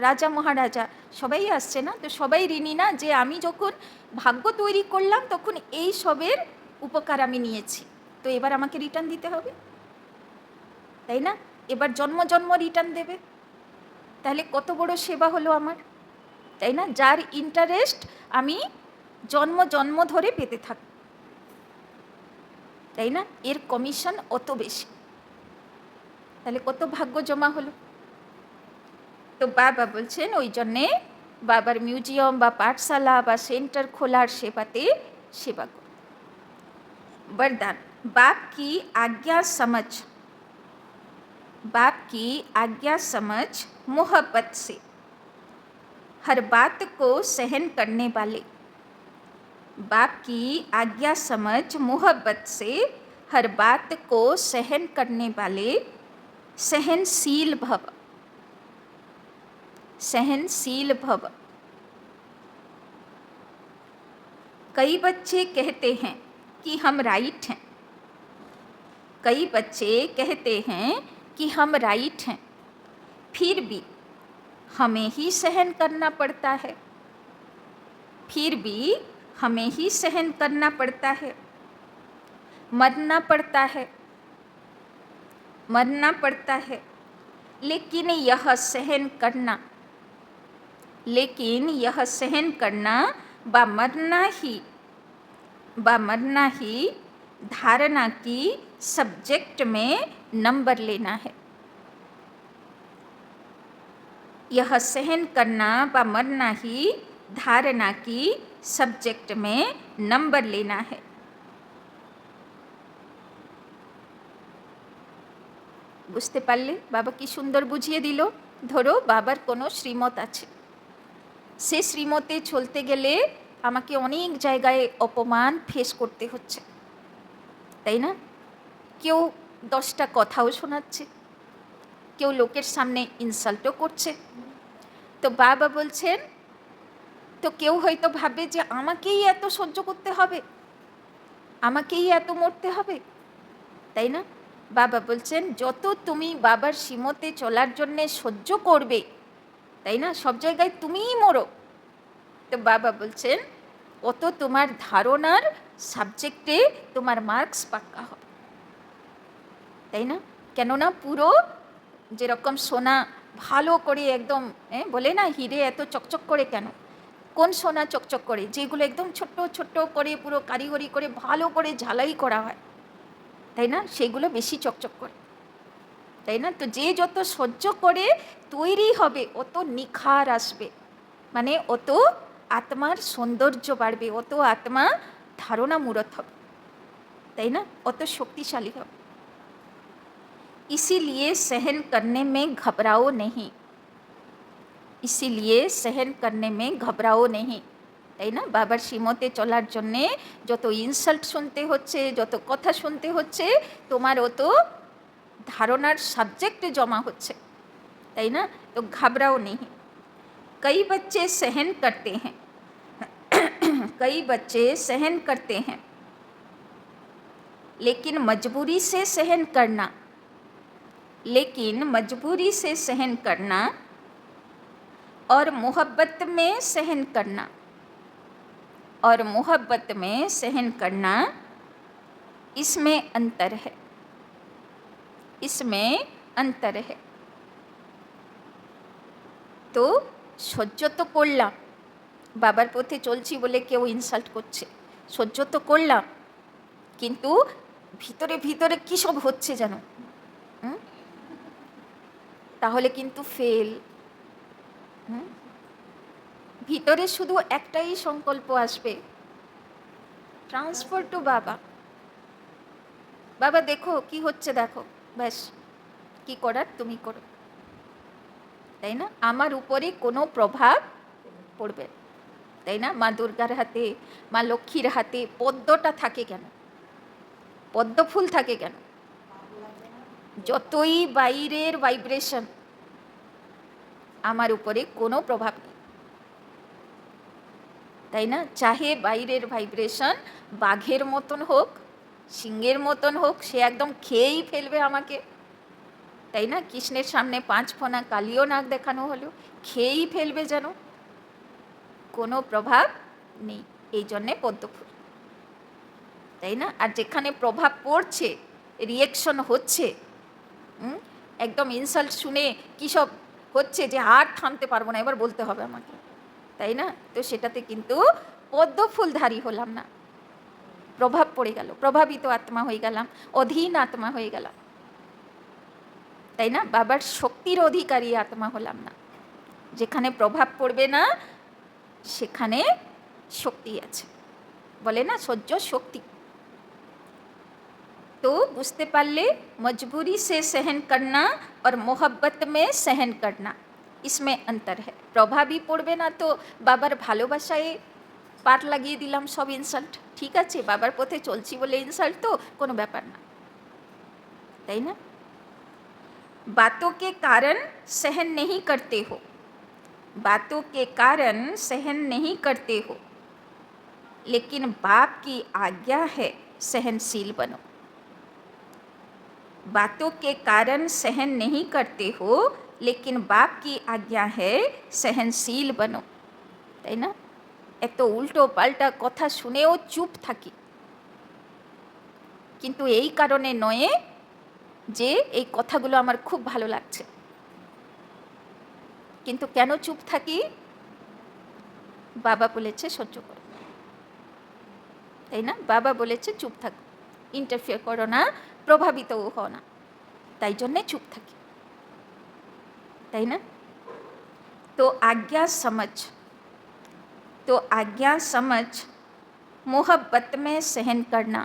A: রাজা মহারাজা সবাই আসছে না? তো সবাই ঋণী না যে আমি যখন ভাগ্য তৈরি করলাম তখন এই সবের উপকার আমি নিয়েছি, তো এবার আমাকে রিটার্ন দিতে হবে, তাই না? এবার জন্ম জন্ম রিটার্ন দেবে। তাহলে কত বড় সেবা হলো আমার, তাই না? যার ইন্টারেস্ট আমি জন্ম জন্ম ধরে পেতে থাকি, তাই না? এর কমিশন অত বেশি, তাহলে কত ভাগ্য জমা হলো। তো বাবা বলছেন ওই জন্যে বাবার মিউজিয়াম বা পাঠশালা বা সেন্টার খোলার সেবাতে সেবা করো। वरदान, बाप की आज्ञा समझ, बाप की आज्ञा समझ मोहब्बत से हर बात को सहन करने वाले, बाप की आज्ञा समझ मोहब्बत से हर बात को सहन करने वाले सहनशील भव, सहनशील भव। कई बच्चे कहते हैं कि हम राइट हैं, कई बच्चे कहते हैं कि हम राइट हैं, फिर भी हमें ही सहन करना पड़ता है, फिर भी हमें ही सहन करना पड़ता है, मरना पड़ता है, मरना पड़ता है। लेकिन यह सहन करना, लेकिन यह सहन करना व मरना ही धारणा की सब्जेक्ट में नंबर लेना है। यह सहन करना व मरना ही धारणा की सब्जेक्ट में नंबर लेना है। বুঝতে পারলে বাবা কি সুন্দর বুঝিয়ে দিল। ধরো বাবার কোনো শ্রীমত আছে, সে শ্রীমতে চলতে গেলে আমাকে অনেক জায়গায় অপমান ফেস করতে হচ্ছে, তাই না? কেউ 10টা কথাও শোনাচ্ছে, কেউ লোকের সামনে ইনসাল্টও করছে। তো বাবা বলছেন, তো কেউ হয়তো ভাবে যে আমাকেই এত সহ্য করতে হবে, আমাকেই এত মরতে হবে, তাই না? বাবা বলছেন যত তুমি বাবার সীমতে চলার জন্যে সহ্য করবে, তাই না, সব জায়গায় তুমিই মরো, তো বাবা বলছেন অত তোমার ধারণার সাবজেক্টে তোমার মার্কস পাক্কা হবে, তাই না। কেননা পুরো যেরকম সোনা ভালো করে একদম বলে না হিরে এত চকচক করে কেন, কোন সোনা চকচক করে, যেগুলো একদম ছোট্ট ছোট্ট করে পুরো কারিগরি করে ভালো করে ঝালাই করা হয়, তাই না, সেগুলো বেশি চকচক করে, তাই না। তো যে যত সহ্য করে তৈরি হবে অত নিখার আসবে, মানে অত আত্মার সৌন্দর্য বাড়বে, অত আত্মা ধারণা মূরত হবে, তাই না, অত শক্তিশালী হবে। इसीलिए सहन करने में घबराओ नहीं, इसीलिए सहन करने में घबराओ नहीं, তাই না। বাবার সীমতে চলার জন্যে যত ইনসাল্ট শুনতে হচ্ছে, যত কথা শুনতে হচ্ছে, তোমার অত ধারণার সাবজেক্টে জমা হচ্ছে, তাই না, তো ঘাবড়াও নেই। कई बच्चे सहन करते हैं, कई बच्चे सहन करते हैं, लेकिन मजबूरी से सहन करना, लेकिन मजबूरी से सहन करना और मोहब्बत में सहन करना, और मोहब्बत में सहन करना, इसमें अंतर है, इसमें अंतर है। তো সহ্য তো করলাম, বাবার পথে চলছি বলে কেউ ইনসাল্ট করছে, সহ্য তো করলাম, কিন্তু ভিতরে ভিতরে কী সব হচ্ছে যেন, তাহলে কিন্তু ফেল। ভিতরে শুধু একটাই সংকল্প আসবে, ট্রান্সফার টু বাবা, বাবা দেখো কি হচ্ছে দেখো, ব্যাস কি করার তুমি করো, তাই না, আমার উপরে কোনো প্রভাব পড়বে, তাই না। মা দুর্গার হাতে, মা লক্ষ্মীর হাতে পদ্মটা থাকে কেন, পদ্ম ফুল থাকে কেন, যতই বাইরের ভাইব্রেশন আমার উপরে কোনো প্রভাব নেই, তাই না। চাহে বাইরের ভাইব্রেশন বাঘের মতন হোক, সিংহের মতন হোক, সে একদম খেয়েই ফেলবে আমাকে, তাই না। কৃষ্ণের সামনে 5 ফোনা কালিও নাক দেখানো হলো, খেয়েই ফেলবে যেন, কোনো প্রভাব নেই, এই জন্যে পদ্মফুল, তাই না। আর যেখানে প্রভাব পড়ছে, রিয়েকশন হচ্ছে, একদম ইনসাল্ট শুনে কী সব হচ্ছে যে আর থামতে পারবো না, এবার বলতে হবে আমাকে, তাই না, তো সেটাতে কিন্তু পদ্মফুলধারী হলাম না, প্রভাব পড়ে গেল, প্রভাবিত আত্মা হয়ে গেলাম, অধীন আত্মা হয়ে গেলাম, তাই না, বাবার শক্তির অধিকারী আত্মা হলাম না, যেখানে প্রভাব পড়বে না সেখানে শক্তি আছে, বলে না সহ্য শক্তি। তো বুঝতে পারলে মজবুরি সে सहन करना और मोहब्बत में सहन करना, इसमें अंतर है। প্রভাবই পড়বে না তো বাবার ভালোবাসায় পার লাগিয়ে দিলাম সব ইনসাল্ট, ঠিক আছে, বাবার পথে চলছি বলে ইনসাল্ট তো কোনো ব্যাপার না, তাই না। बातों के कारण सहन नहीं करते हो, बातों के कारण सहन नहीं करते हो, लेकिन बाप की आज्ञा है सहनशील बनो। बातों के कारण सहन नहीं करते हो, लेकिन बाप की आज्ञा है सहनशील बनो, তাই না। এত উল্টো পাল্টা কথা শুনেও চুপ থাকি, কিন্তু এই কারণে নয় যে এই কথাগুলো আমার খুব ভালো লাগছে, কিন্তু কেন চুপ থাকি, বাবা বলেছে সহ্য করো, তাই না, বাবা বলেছে চুপ থাকো, ইন্টারফেয়ার করো না, প্রভাবিতও হও না, তাই জন্যে চুপ থাকি, তাই না। তো आज्ञा समझ, तो आज्ञा समझ मोहब्बत में सहन करना,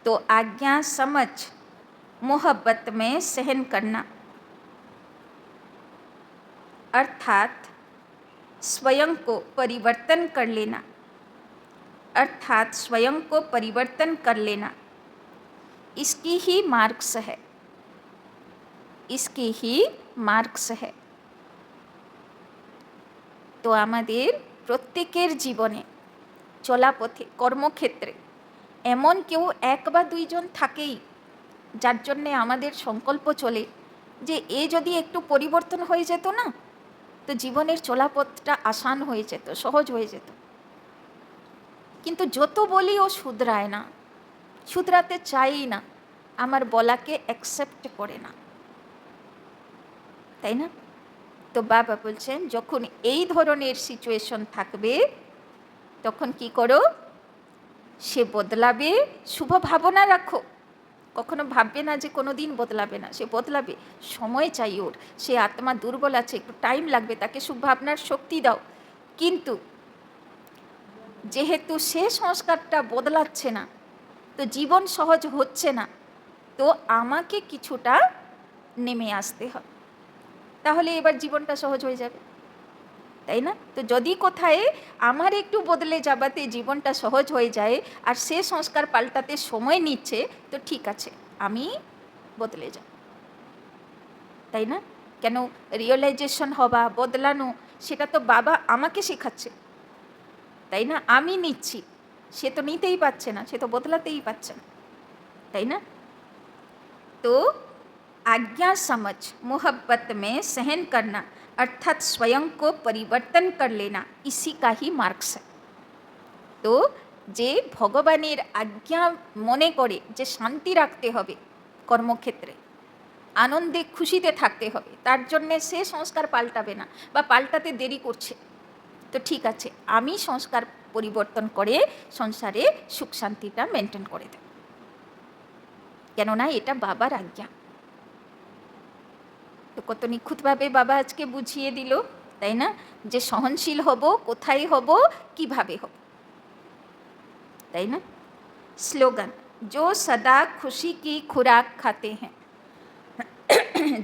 A: तो आज्ञा समझ मोहब्बत में सहन करना, अर्थात स्वयं को परिवर्तन कर लेना, अर्थात स्वयं को परिवर्तन कर लेना, इसकी ही मार्क्स है, इसकी ही मार्क्स है। তো আমাদের প্রত্যেকের জীবনে চলা পথে কর্মক্ষেত্রে এমন কেউ 1 বা 2 জন থাকেই যার জন্যে আমাদের সংকল্প চলে যে এ যদি একটু পরিবর্তন হয়ে যেত না, তো জীবনের চলাপথটা আসান হয়ে যেত, সহজ হয়ে যেত। কিন্তু যত বলি ও শুধরায় না, শুধরাতে চাই না, আমার বলাকে অ্যাকসেপ্ট করে না, তাই না? তো বাবা বলছেন যখন এই ধরনের সিচুয়েশন থাকবে তখন কি করো, সে বদলাবে, শুভ ভাবনা রাখো, কখনো ভাববে না যে কোনো দিন বদলাবে না, সে বদলাবে, সময় চাই ওর, সে আত্মা দুর্বল আছে, একটু টাইম লাগবে, তাকে শুভ ভাবনার শক্তি দাও। কিন্তু যেহেতু সে সংস্কারটা বদলাচ্ছে না, তো জীবন সহজ হচ্ছে না, তো আমাকে কিছুটা নেমে আসতে হবে, তাহলে এবার জীবনটা সহজ হয়ে যাবে, তাই না? তো যদি কোথায় আমার একটু বদলে যাবাতে জীবনটা সহজ হয়ে যায় আর সে সংস্কার পাল্টাতে সময় নিচ্ছে, তো ঠিক আছে, আমি বদলে যাব, তাই না? কেন রিয়েলাইজেশন হওয়া, বদলানো, সেটা তো বাবা আমাকে শেখাচ্ছে, তাই না? আমি নিচ্ছি, সে তো নিতেই পারছে না, সে তো বদলাতেই পারছে না, তাই না? तो आज्ञा समझ मोहब्बत में सहन करना अर्थात स्वयं को परिवर्तन कर लेना, इसी का ही मार्क्स है। तो যে ভগবানের আজ্ঞা মনে করে যে শান্তি রাখতে হবে, কর্মক্ষেত্রে আনন্দে খুশিতে থাকতে হবে, তার জন্যে সে সংস্কার পাল্টাবে না বা পাল্টাতে দেরি করছে, তো ঠিক আছে, আমি সংস্কার পরিবর্তন করে সংসারে সুখ শান্তিটা মেনটেন করে দেব, কেননা এটা বাবার আজ্ঞা। তো কত নিখুঁতভাবে বাবা আজকে বুঝিয়ে দিল, তাই না, যে সহনশীল হব, কোথায় হব, কিভাবে হব, তাই না? স্লোগান, जो सदा खुशी की खुराक खाते हैं,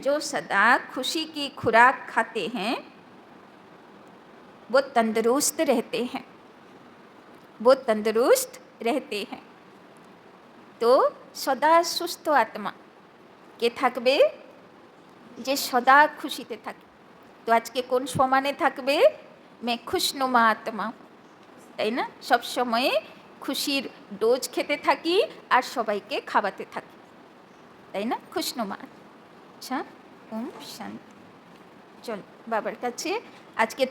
A: जो सदा खुशी की खुराक खाते हैं वो तंदुरुस्त रहते हैं, वो तंदुरुस्त रहते हैं। তো সদা সুস্থ আত্মা কে থাকবে, যে সদা খুশিতে থাকে। তো আজকে কোন সমানে থাকবে, মে খুশনুমা আত্মা, তাই না? সব সময়ে খুশির ডোজ খেতে থাকি আর সবাইকে খাওয়াতে থাকি, তাই না? খুশনুমা। আচ্ছা, ওম শান্তি। চল বাবার কাছে আজকে